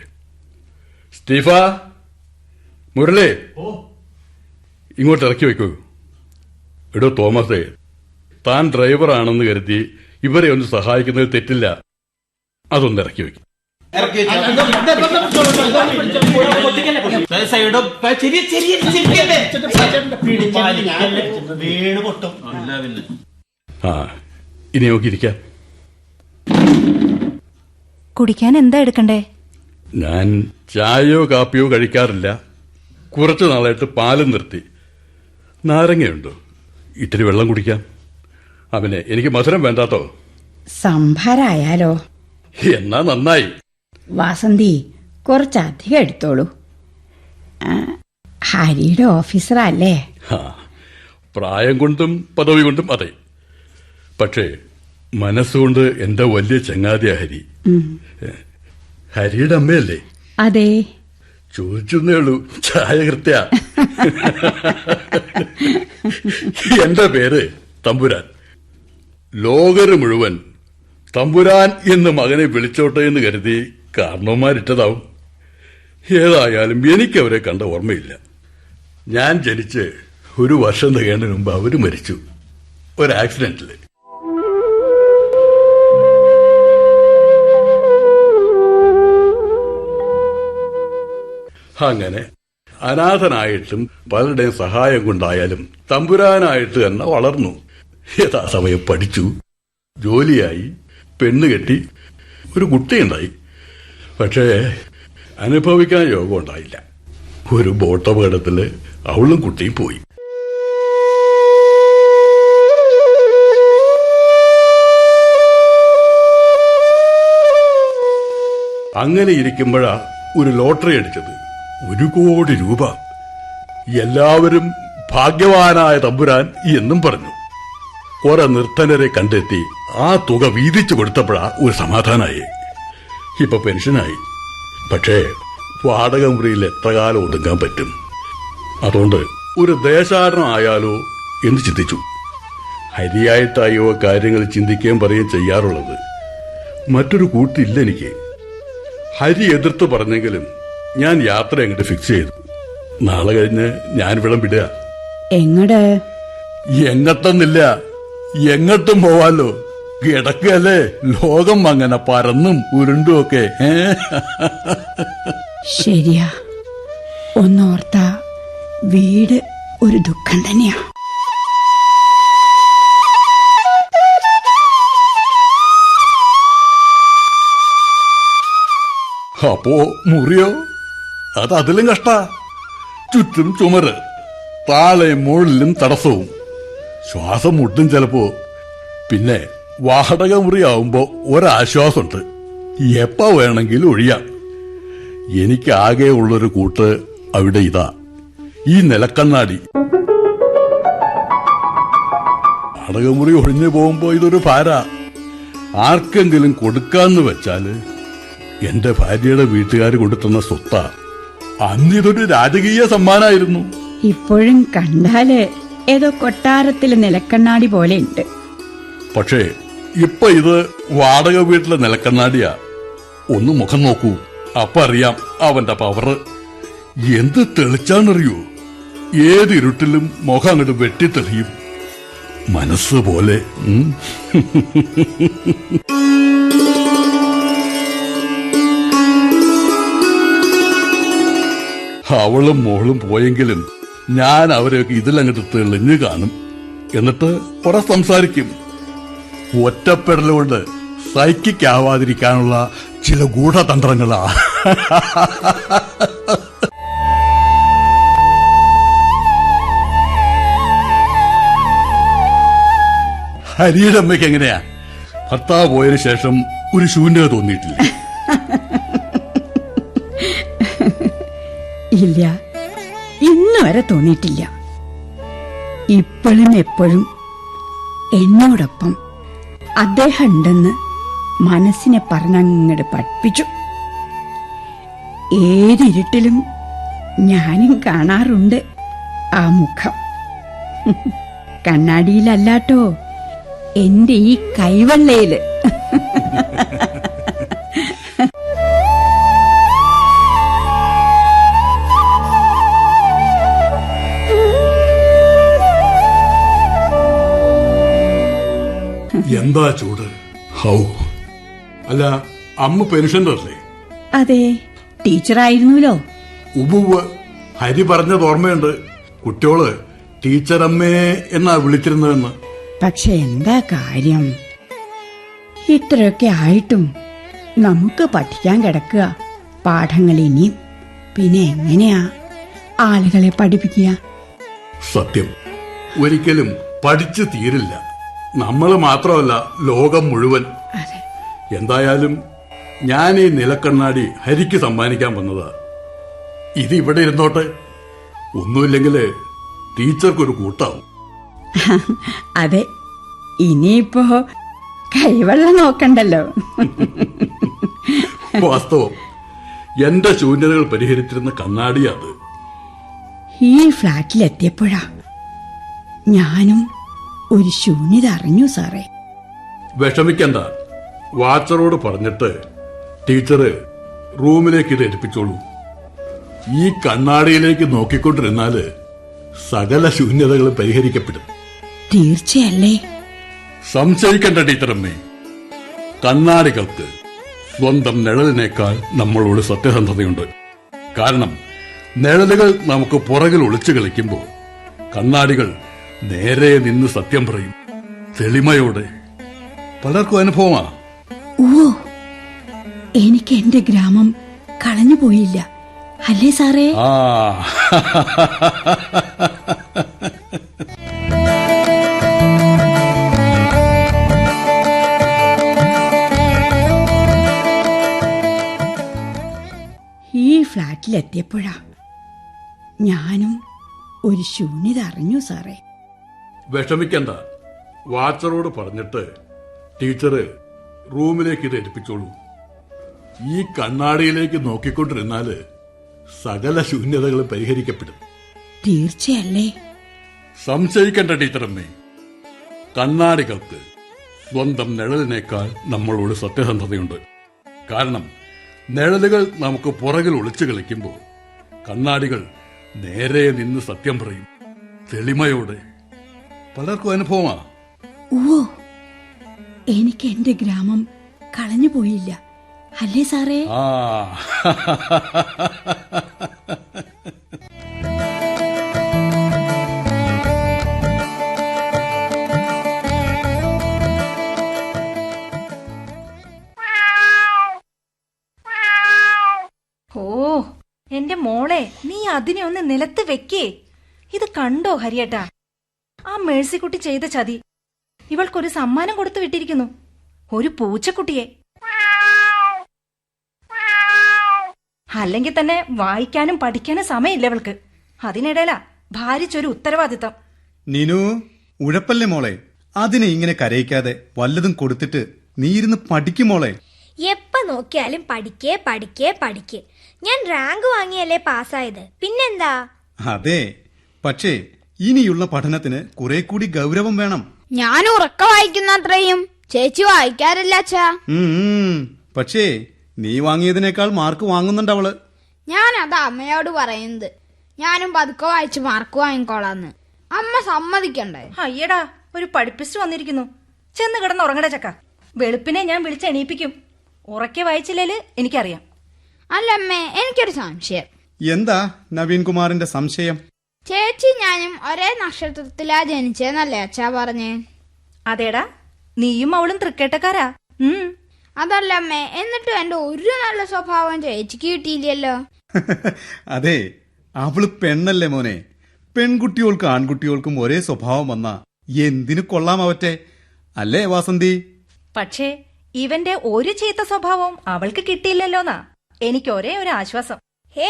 സ്റ്റീഫ, മുരളി, ഇങ്ങോട്ട് ഇറക്കി വെക്കൂ. എടോ തോമസേ, താൻ ഡ്രൈവറാണെന്ന് കരുതി ഇവരെ ഒന്ന് സഹായിക്കുന്നത് തെറ്റില്ല. അതൊന്ന് ഇറക്കി വെക്കും. ആ, ഇനി നോക്കിയിരിക്കാം. കുടിക്കാൻ എന്താ എടുക്കണ്ടേ? ഞാൻ ചായയോ കാപ്പിയോ കഴിക്കാറില്ല. കുറച്ചു നാളായിട്ട് പാലും നിർത്തി. നാരങ്ങയുണ്ടോ? ഇത്തിരി വെള്ളം കുടിക്കാം. അവനെ എനിക്ക് മധുരം വേണ്ടാത്തോ? സംഭാരായാലോ? എന്നാ നന്നായി. വാസന്തി, കുറച്ചധികം എടുത്തോളൂ. ഹരിയുടെ ഓഫീസറല്ലേ? പ്രായം കൊണ്ടും പദവി കൊണ്ടും അതെ. പക്ഷേ മനസ്സുകൊണ്ട് എന്റെ വലിയ ചങ്ങാതിയാ ഹരി. ഹരിയുടെ അമ്മയല്ലേ? അതെ. ചോദിച്ചേ ഉള്ളൂ. ചായ കൃത്യ. എന്റെ പേര് തമ്പുരാൻ. ലോകര് മുഴുവൻ തമ്പുരാൻ എന്ന് മകനെ വിളിച്ചോട്ടെ എന്ന് കരുതി കാരണവന്മാരിട്ടതാവും. ഏതായാലും എനിക്കവരെ കണ്ട ഓർമ്മയില്ല. ഞാൻ ജനിച്ച് 1 വർഷം തികയുന്നതിന് മുമ്പ് അവര് മരിച്ചു, ഒരു ആക്സിഡന്റില്. അങ്ങനെ അനാഥനായിട്ടും പലരുടെയും സഹായം കൊണ്ടായാലും തമ്പുരാനായിട്ട് തന്നെ വളർന്നു. യഥാസമയം പഠിച്ചു, ജോലിയായി, പെണ്ണുകെട്ടി, ഒരു കുട്ടിയുണ്ടായി. പക്ഷേ അനുഭവിക്കാൻ യോഗം ഉണ്ടായില്ല. ഒരു ബോട്ടപകടത്തില് അവളും കുട്ടിയും പോയി. അങ്ങനെ ഇരിക്കുമ്പോഴാ ഒരു ലോട്ടറി അടിച്ചത്. 1 കോടി രൂപ. എല്ലാവരും ഭാഗ്യവാനായ തമ്പുരാൻ എന്നും പറഞ്ഞു. കുറെ നിർധനരെ കണ്ടെത്തി ആ തുക വീതിച്ചു കൊടുത്തപ്പോഴാ ഒരു സമാധാനായി. ഇപ്പൊ പെൻഷനായി. പക്ഷേ വാടക മുറിയിൽ എത്ര കാലം ഒതുങ്ങാൻ പറ്റും? അതുകൊണ്ട് ഒരു ദേശാടനം ആയാലോ എന്ന് ചിന്തിച്ചു. ഹരിയായിട്ടായോ കാര്യങ്ങൾ ചിന്തിക്കുകയും പറയുകയും ചെയ്യാറുള്ളത്. മറ്റൊരു കൂട്ടില്ല എനിക്ക്. ഹരി എതിർത്ത് പറഞ്ഞെങ്കിലും ഞാൻ യാത്ര അങ്ങോട്ട് ഫിക്സ് ചെയ്തു. നാളെ കഴിഞ്ഞ് ഞാൻ വിളം വിടുക. എങ്ങട്? എങ്ങട്ടെന്നില്ല, എങ്ങോട്ടും പോവാലോ. കിടക്കല്ലേ ലോകം അങ്ങനെ പറന്നും ഉരുണ്ടുമൊക്കെ. ശരിയാ. ഒന്നോർത്താ വീട് ഒരു ദുഃഖം തന്നെയാ. അപ്പോ മുറിയോ? അതിലും കഷ്ട. ചുറ്റും ചുമര്, താഴെ മുകളിലും തടസ്സവും. ശ്വാസം മുട്ടും ചിലപ്പോ. പിന്നെ വാടക മുറിയാവുമ്പോ ഒരാശ്വാസമുണ്ട്, എപ്പ വേണമെങ്കിലും ഒഴിയാം. എനിക്കാകെ ഉള്ളൊരു കൂട്ട് അവിടെ ഇതാ, ഈ നിലക്കണ്ണാടി. വാടകമുറി ഒഴിഞ്ഞു പോകുമ്പോ ഇതൊരു ഭാര. ആർക്കെങ്കിലും കൊടുക്കാന്ന് വെച്ചാല് എന്റെ ഭാര്യയുടെ വീട്ടുകാർ കൊടുത്തുന്ന സ്വത്താ. അന്നിതൊരു രാജകീയ സമ്മാനായിരുന്നു. ഇപ്പോഴും കണ്ടാല് ഏതോ കൊട്ടാരത്തിലെ നിലക്കണ്ണാടി പോലെ ഉണ്ട്. പക്ഷേ ഇപ്പൊ ഇത് വാടക വീട്ടിലെ നിലക്കണ്ണാടിയാ. ഒന്ന് മുഖം നോക്കൂ, അപ്പൊ അറിയാം അവന്റെ പവർ. എന്ത് തെളിച്ചാന്നറിയോ? ഏതിരുട്ടിലും മുഖം അങ്ങോട്ട് വെട്ടിത്തെളിയും. മനസ്സ് പോലെ. അവളും മോളും പോയെങ്കിലും ഞാൻ അവരെയൊക്കെ ഇതിലങ്ങോട്ട് തെളിഞ്ഞു കാണും. എന്നിട്ട് കുറെ സംസാരിക്കും. ഒറ്റപ്പെടലുകൊണ്ട് സൈക്കിക്കാവാതിരിക്കാനുള്ള ചില ഗൂഢതന്ത്രങ്ങളാ. ഹരിയുടെ അമ്മയ്ക്ക് എങ്ങനെയാ? ഭർത്താവ് പോയതിനു ശേഷം ഒരു ശൂന്യത തോന്നിയിട്ടില്ല? ഇല്ല, ഇന്ന് വരെ തോന്നിയിട്ടില്ല. ഇപ്പോഴും എപ്പോഴും എന്നോടൊപ്പം അദ്ദേഹം ഉണ്ടെന്ന് മനസ്സിനെ പറഞ്ഞങ്ങട് പഠിപ്പിച്ചു. ഏതിരുട്ടിലും ഞാനും കാണാറുണ്ട് ആ മുഖം. കണ്ണാടിയിലല്ലാട്ടോ, എന്റെ ഈ കൈവെള്ളയില്. എന്താ ചൂട്! ഹൗ! അല്ല, അമ്മ പെൻഷനല്ലേ? അതെ, ടീച്ചറായിരുന്നല്ലോ. ഉവ്വ്, ഹരി പറഞ്ഞത് ഓർമ്മയുണ്ട്. കുട്ടിയോള് ടീച്ചറമ്മേ എന്നാ വിളിച്ചിരുന്നതെന്ന്. പക്ഷെ എന്താ കാര്യം? ഇത്രയൊക്കെ ആയിട്ടും നമുക്ക് പഠിക്കാൻ കിടക്കുക പാഠങ്ങൾ ഇനിയും. പിന്നെ എങ്ങനെയാ ആളുകളെ പഠിപ്പിക്കുക? സത്യം, ഒരിക്കലും പഠിച്ചു തീരില്ല. നമ്മൾ മാത്രമല്ല, ലോകം മുഴുവൻ. എന്തായാലും ഞാൻ ഈ നിലക്കണ്ണാടി ഹരിക്ക് സമ്മാനിക്കാൻ വന്നതാ. ഇത് ഇവിടെ ഇരുന്നോട്ടെ. ഒന്നുമില്ലെങ്കിൽ ടീച്ചർക്കൊരു കൂട്ടാവും. അതെ, ഇനിയിപ്പോ കൈവെള്ളം നോക്കണ്ടല്ലോ. വാസ്തവം എന്റെ ശൂന്യതകൾ പരിഹരിച്ചിരുന്ന കണ്ണാടിയാ അത്. ഈ ഫ്ലാറ്റിലെത്തിയപ്പോഴാ ഞാനും ഒരു ശൂന്യത അറിഞ്ഞു സാറേ. വിഷമിക്കണ്ട, വാച്ചറോട് പറഞ്ഞിട്ട് ടീച്ചറ് റൂമിലേക്ക് ഇത് എടുപ്പിച്ചോളൂ. ഈ കണ്ണാടിയിലേക്ക് നോക്കിക്കൊണ്ടിരുന്നാല് സകല ശൂന്യതകളും പരിഹരിക്കപ്പെടും. തീർച്ചയല്ലേ? സംശയിക്കണ്ട ടീച്ചറമ്മേ. കണ്ണാടികൾക്ക് സ്വന്തം നിഴലിനേക്കാൾ നമ്മളോട് സത്യസന്ധതയുണ്ട്. കാരണം നിഴലുകൾ നമുക്ക് പുറകിൽ ഒളിച്ചു കളിക്കുമ്പോൾ കണ്ണാടികൾ നേരെ നിന്ന് സത്യം പറയും, തെളിമയോടെ. പലർക്കും അനുഭവമാ. ഓ, എനിക്ക് എന്റെ ഗ്രാമം കളഞ്ഞു പോയില്ല അല്ലേ സാറേ? ആ ഈ ഫ്ലാറ്റിലെത്തിയപ്പോഴാ ഞാനും ഒരു ശൂന്യത അറിഞ്ഞു സാറേ. വിഷമിക്കണ്ട, വാച്ചറോട് പറഞ്ഞിട്ട് ടീച്ചറ് റൂമിലേക്ക് ഇത് എടുപ്പിച്ചോളൂ. ഈ കണ്ണാടിയിലേക്ക് നോക്കിക്കൊണ്ടിരുന്നാല് സകല ശൂന്യതകളും പരിഹരിക്കപ്പെടും. തീർച്ചയല്ലേ? സംശയിക്കണ്ട ടീച്ചറമ്മേ. കണ്ണാടികൾക്ക് സ്വന്തം നിഴലിനേക്കാൾ നമ്മളോട് സത്യസന്ധതയുണ്ട്. കാരണം നിഴലുകൾ നമുക്ക് പുറകിൽ ഒളിച്ചു കളിക്കുമ്പോൾ കണ്ണാടികൾ നേരെ നിന്ന് സത്യം പറയും, തെളിമയോടെ. പലർക്കും അനുഭവമാ. ഓ, എനിക്ക് എന്റെ ഗ്രാമം കളഞ്ഞു പോയില്ല അല്ലേ സാറേ? ആ ഓ, എന്റെ മോളെ, നീ അതിനെ ഒന്ന് നിലത്ത് വെക്കേ. ഇത് കണ്ടോ ഹരിയേട്ടാ, ആ മേഴ്സിക്കുട്ടി ചെയ്ത ചതി. ഇവൾക്കൊരു സമ്മാനം കൊടുത്തു വിട്ടിരിക്കുന്നു, ഒരു പൂച്ചക്കുട്ടിയെ. അല്ലെങ്കിൽ തന്നെ വായിക്കാനും പഠിക്കാനും സമയമില്ല ഇവൾക്ക്. അതിനിടയിലാ ഭാരിച്ചൊരു ഉത്തരവാദിത്തം. നിനു, ഉഴപ്പല്ലേ മോളെ. അതിനെ ഇങ്ങനെ കരയിക്കാതെ വല്ലതും കൊടുത്തിട്ട് നീ ഇരുന്ന് പഠിക്കും മോളെ. എപ്പ നോക്കിയാലും പഠിക്കേ പഠിക്കേ പഠിക്കേ. ഞാൻ റാങ്ക് വാങ്ങിയല്ലേ പാസ്സായത്, പിന്നെന്താ? അതെ, പക്ഷേ ഇനിയുള്ള പഠനത്തിന് കുറെ കൂടി ഗൗരവം വേണം. ഞാൻ ഉറക്ക വായിക്കുന്ന അത്രയും ചേച്ചി വായിക്കാറില്ല അച്ഛാ. പക്ഷേ നീ വാങ്ങിയതിനേക്കാൾ മാർക്ക് വാങ്ങുന്നുണ്ടവള്. ഞാൻ അത് അമ്മയോട് പറയുന്നത്. ഞാനും പതുക്കെ വായിച്ച് മാർക്ക് വാങ്ങിക്കോളാന്ന്. അമ്മ സമ്മതിക്കണ്ടേ? അയ്യടാ, ഒരു പഠിപ്പിസ്റ്റ് വന്നിരിക്കുന്നു. ചെന്ന് കിടന്ന് ഉറങ്ങട ചക്ക. വെളുപ്പിനെ ഞാൻ വിളിച്ച് എണീപ്പിക്കും. ഉറക്കെ വായിച്ചില്ലേല് എനിക്കറിയാം. അല്ലമ്മേ, എനിക്കൊരു സംശയം. എന്താ നവീൻ കുമാറിന്റെ സംശയം? ചേച്ചി ഞാനും ഒരേ നക്ഷത്രത്തിലാ ജനിച്ചെന്നല്ലേ അച്ഛാ പറഞ്ഞേ? അതേടാ, നീയും അവളും തൃക്കേട്ടക്കാരാ. അതല്ലമ്മേ, എന്നിട്ടും എന്റെ ഒരു നല്ല സ്വഭാവം ചേച്ചിക്ക് കിട്ടിയില്ലല്ലോ. അതെ, അവള് പെണ്ണല്ലേ മോനെ. പെൺകുട്ടികൾക്കും ആൺകുട്ടികൾക്കും ഒരേ സ്വഭാവം വന്നാ എന്തിനു കൊള്ളാം അവറ്റെ, അല്ലേ വാസന്തി? പക്ഷേ ഇവന്റെ ഒരു ചീത്ത സ്വഭാവം അവൾക്ക് കിട്ടിയില്ലല്ലോന്നാ എനിക്ക് ഒരേ ഒരു ആശ്വാസം. ഹേ,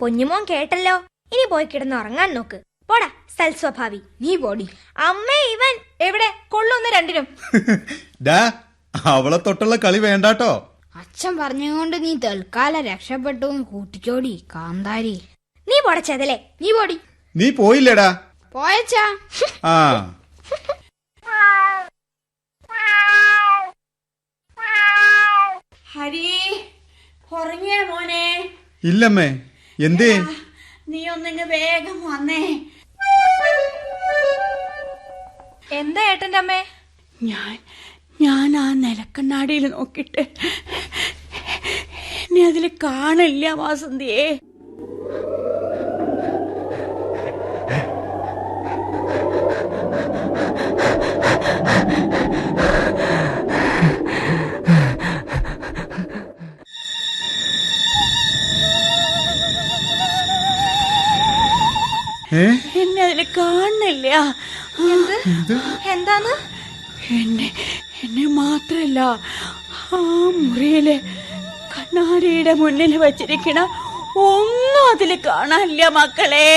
പൊന്നുമോൻ കേട്ടല്ലോ. ഇനി പോയി കിടന്ന് ഉറങ്ങാൻ നോക്ക്. പോടാ സൽസ്വഭാവി. നീ പോടി. അമ്മേ, ഇവൻ എവിടെ കൊള്ളൊന്ന് രണ്ടിനും. ഡാ, അവളെ തൊട്ടുള്ള കളി വേണ്ടാട്ടോ. അച്ഛൻ പറഞ്ഞുകൊണ്ട് നീ തൽക്കാലം രക്ഷപ്പെട്ടു കൂട്ടിച്ചോടി കാന്താരി. നീ പോടാ ചെതലേ. നീ പോടി. നീ പോയില്ലേടാ? പോയച്ചാ. ആ ഹരി, ഉറങ്ങിയേ മോനെ? ഇല്ലമ്മേ. എന്തേ? നീ ഒന്നിങ്ങ് വേഗം വന്നേ. എന്താ ഏട്ടന്റെ അമ്മേ? ഞാൻ ആ നിലക്കണ്ണാടിയിൽ നോക്കിട്ട് എന്നെ അതിൽ കാണില്ല വാസന്തിയെ. ഏ? എന്നെ അതിൽ കാണുന്നില്ല. എന്താന്ന്? എന്നെ മാത്രല്ല ആ മുറിയില് കണ്ണാടിയുടെ മുന്നിൽ വച്ചിരിക്കണ ഒന്നും അതിൽ കാണാനില്ല മക്കളെ.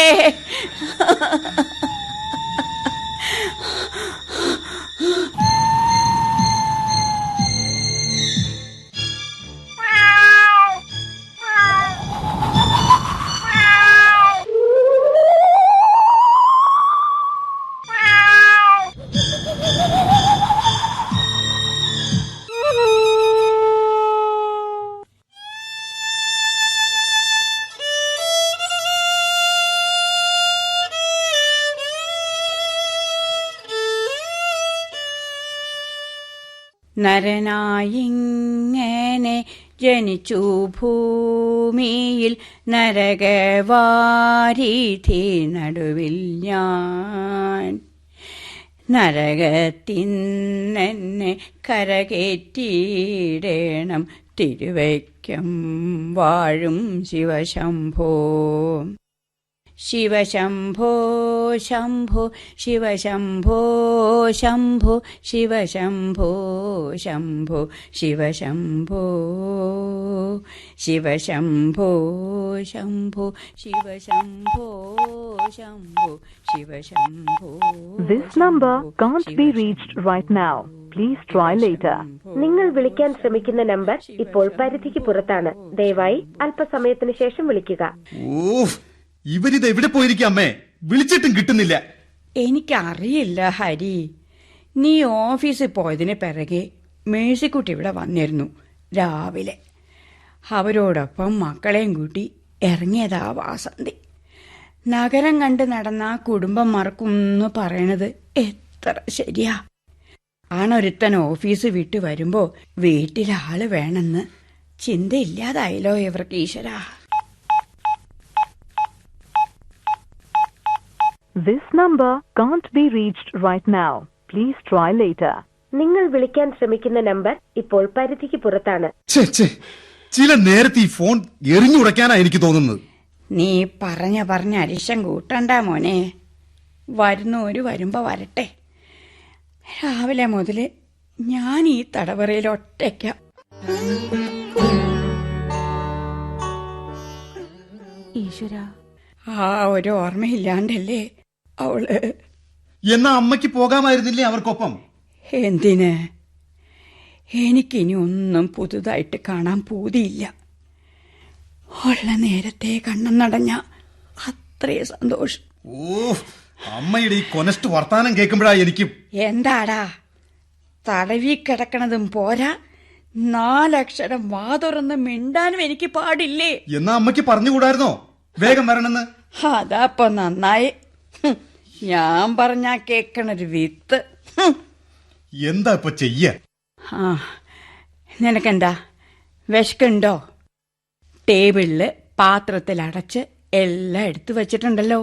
നരനായിങ്ങനെ ജനിച്ചു ഭൂമിയിൽ നരകവാരീധി നടുവിൽ ഞാൻ. നരകത്തിന്നെ കരകേറ്റിയിടേണം തിരുവയ്ക്കം വാഴും ശിവശംഭോ. ശിവശംഭോ ശംഭോ ശിവശംഭോ ശംഭോ ശിവശംഭോ ശംഭോ ശിവശംഭോ ശിവശംഭോ ശംഭോ ശിവശംഭോ ശംഭോ Shiva Shambho. This number can't be reached right now. Please try later. നിങ്ങൾ വിളിക്കാൻ ശ്രമിക്കുന്ന നമ്പർ ഇപ്പോൾ പരിധിക്ക് പുറത്താണ്. ദയവായി അല്പസമയത്തിന് ശേഷം വിളിക്കുക. ഇവരിത് എവിടെ പോയിരിക്കും അമ്മേ? വിളിച്ചിട്ടും കിട്ടുന്നില്ല. എനിക്കറിയില്ല ഹരി. നീ ഓഫീസിൽ പോയതിന് പിറകെ മേഴ്സിക്കുട്ടി ഇവിടെ വന്നിരുന്നു രാവിലെ. അവരോടൊപ്പം മക്കളെയും കൂട്ടി ഇറങ്ങിയതാ വാസന്തി. നഗരം കണ്ട് നടന്ന കുടുംബം മറക്കുമെന്ന് പറയണത് എത്ര ശരിയാ. ആണൊരുത്തൻ ഓഫീസ് വിട്ട് വരുമ്പോ വീട്ടിലാള് വേണമെന്ന് ചിന്തയില്ലാതായല്ലോ ഇവർക്ക്. ഈശ്വരാ. This number can't be reached right now. Please try later. നിങ്ങൾ വിളിക്കാൻ ശ്രമിക്കുന്ന നമ്പർ ഇപ്പോൾ പരിധിക്ക് പുറത്താണ്. ചില നേരത്തെ ഈ ഫോൺ എറിഞ്ഞുടയ്ക്കാനാ എനിക്ക് തോന്നുന്നത്. നീ പറഞ്ഞ അരിശം കൂട്ടണ്ട മോനെ. വരുന്നോര് വരുമ്പോ വരട്ടെ. രാവിലെ മുതല് ഞാൻ ഈ തടവറയിൽ ഒറ്റയ്ക്ക. ഈശ്വര, ആ ഒരു ഓർമ്മയില്ലാണ്ടല്ലേ അവള്. എന്നാ അമ്മയ്ക്ക് പോകാമായിരുന്നില്ലേ അവർക്കൊപ്പം? എന്തിന്? എനിക്കിനി ഒന്നും പുതുതായിട്ട് കാണാൻ പൂതിയില്ല. ഉള്ള നേരത്തെ കണ്ണം നടഞ്ഞ അത്രേ സന്തോഷം. ഓ, അമ്മയുടെ ഈ കൊനസ്റ്റ് വർത്താനം കേൾക്കുമ്പോഴാ എനിക്ക്. എന്താടാ തടവി കിടക്കണതും പോരാ, 4 അക്ഷരം വാ തുറന്ന് മിണ്ടാനും എനിക്ക് പാടില്ലേ? എന്നാ അമ്മയ്ക്ക് പറഞ്ഞുകൂടായിരുന്നോ വേഗം വരണമെന്ന്? അതാപ്പൊ നന്നായി. ഞാൻ പറഞ്ഞാ കേക്കണൊരു വിത്ത്. എന്താ ഇപ്പൊ ചെയ്യ? ആ, നിനക്കെന്താ വിശക്കുണ്ടോ? ടേബിളില് പാത്രത്തിൽ അടച്ച് എല്ലാം എടുത്തു വച്ചിട്ടുണ്ടല്ലോ,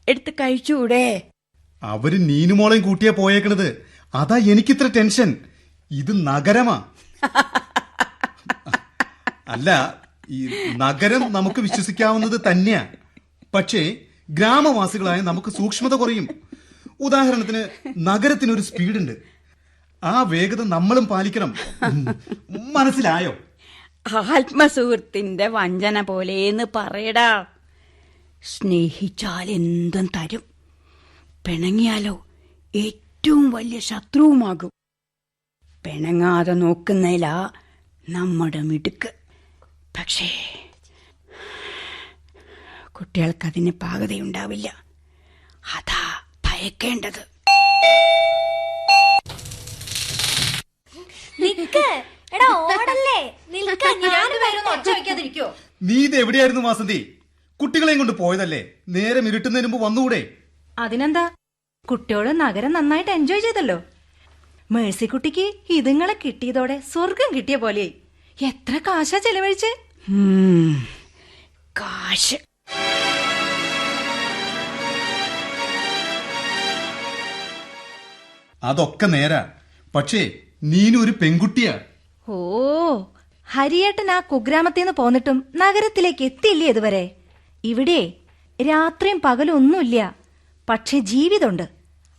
എടുത്ത് കഴിച്ചൂടെ? അവര് നീനുമോളെയും കൂട്ടിയാ പോയേക്കണത്. അതാ എനിക്കിത്ര ടെൻഷൻ. ഇത് നഗരമാ. അല്ല, ഈ നഗരം നമുക്ക് വിശ്വസിക്കാവുന്നത് തന്നെയാ. പക്ഷേ ഗ്രാമവാസികളായ നമുക്ക് സൂക്ഷ്മത കുറയും. ഉദാഹരണത്തിന് നഗരത്തിനൊരു സ്പീഡുണ്ട്. ആ വേഗത നമ്മളും പാലിക്കണം. മനസ്സിലായോ? ആത്മസുഹൃത്തിന്റെ വഞ്ചന പോലേന്ന് പറയടാ. സ്നേഹിച്ചാൽ എന്തും തരും, പിണങ്ങിയാലോ ഏറ്റവും വലിയ ശത്രുവുമാകും. പിണങ്ങാതെ നോക്കുന്നതിലാ നമ്മുടെ മിടുക്ക്. പക്ഷേ കുട്ടികൾക്കതിന് പാകതയുണ്ടാവില്ല. അതാ ഭയക്കേണ്ടത്. നീ ഇത് എവിടെയായിരുന്നു വാസന്തി? കുട്ടികളെയും കൊണ്ട് പോയതല്ലേ? നേരം ഇരുട്ടുന്നതിന് മുമ്പ് വന്നുകൂടെ? അതിനെന്താ, കുട്ടിയോട് നഗരം നന്നായിട്ട് എൻജോയ് ചെയ്തല്ലോ. മേഴ്സിക്കുട്ടിക്ക് ഇതുങ്ങളെ കിട്ടിയതോടെ സ്വർഗം കിട്ടിയ പോലെയായി. എത്ര കാശാ ചെലവഴിച്ച്? കാശ് അതൊക്കെ നേരാ. പക്ഷേ നീനു ഒരു പെൺകുട്ടിയാ. ഓ, ഹരിയേട്ടൻ ആ കുഗ്രാമത്തിൽ നിന്ന് പോന്നിട്ടും നഗരത്തിലേക്ക് എത്തിയില്ലേ ഇതുവരെ? ഇവിടെ രാത്രിയും പകലും ഒന്നുമില്ല, പക്ഷെ ജീവിതമുണ്ട്.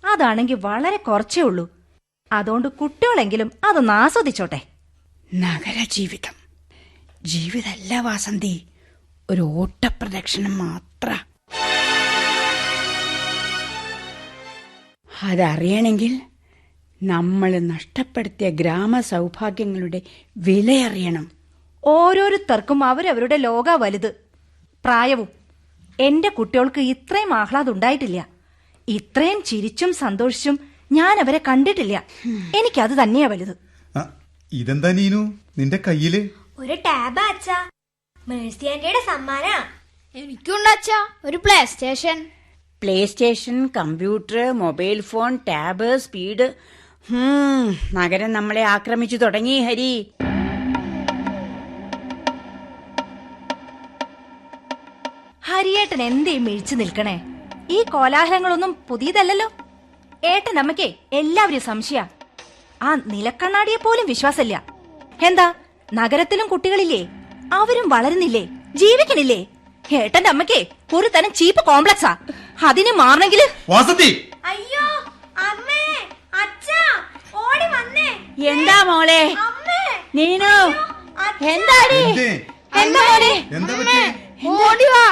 അതാണെങ്കിൽ വളരെ കുറച്ചേ ഉള്ളൂ. അതുകൊണ്ട് കുട്ടികളെങ്കിലും അതൊന്ന് ആസ്വദിച്ചോട്ടെ. നഗരജീവിതം ജീവിതമല്ല വാസന്തി, ഒരു ഓട്ടപ്രദക്ഷിണം മാത്ര. അതറിയണമെങ്കിൽ നമ്മൾ നഷ്ടപ്പെടുത്തിയ ഗ്രാമസൗഭാഗ്യങ്ങളുടെ വിലയറിയണം. ഓരോരുത്തർക്കും അവരവരുടെ ലോക വലുത്. പ്രായവും. എന്റെ കുട്ടികൾക്ക് ഇത്രയും ആഹ്ലാദം ഉണ്ടായിട്ടില്ല. ഇത്രയും ചിരിച്ചും സന്തോഷിച്ചും ഞാൻ അവരെ കണ്ടിട്ടില്ല. എനിക്കത് തന്നെയാ വലുത്. ഇതെന്താ നീനു നിന്റെ കയ്യില്? ഒരു ടാബ് അച്ഛാ, മേഴ്സി ആന്റിയുടെ സമ്മാനാ. എനിക്കുണ്ട് അച്ഛാ ഒരു play station. Play station, computer, mobile phone, tab, speed. നഗരം നമ്മളെ ആക്രമിച്ചു തുടങ്ങി ഹരി. ഹരിയേട്ടൻ എന്തേ മിഴിച്ചു നിൽക്കണേ? ഈ കോലാഹലങ്ങളൊന്നും പുതിയതല്ലല്ലോ. ഏട്ടൻ അമ്മയ്ക്കേ എല്ലാവരും സംശയ. ആ നിലക്കണ്ണാടിയെ പോലും വിശ്വാസമില്ല. എന്താ, നഗരത്തിലും കുട്ടികളില്ലേ? അവരും വളരുന്നില്ലേ, ജീവിക്കണില്ലേ? ഏട്ടന്റെ അമ്മയ്ക്കേ ഒരു തരം ചീപ്പ് കോംപ്ലക്സാ. അതിന് മാറണമെങ്കില് അയ്യോ അമ്മേ, അച്ഛാ, ഓടി വന്നേ. എന്താ മോളെ? നീനു എന്താടി? എന്താ മോനെ? ഓടി വാ.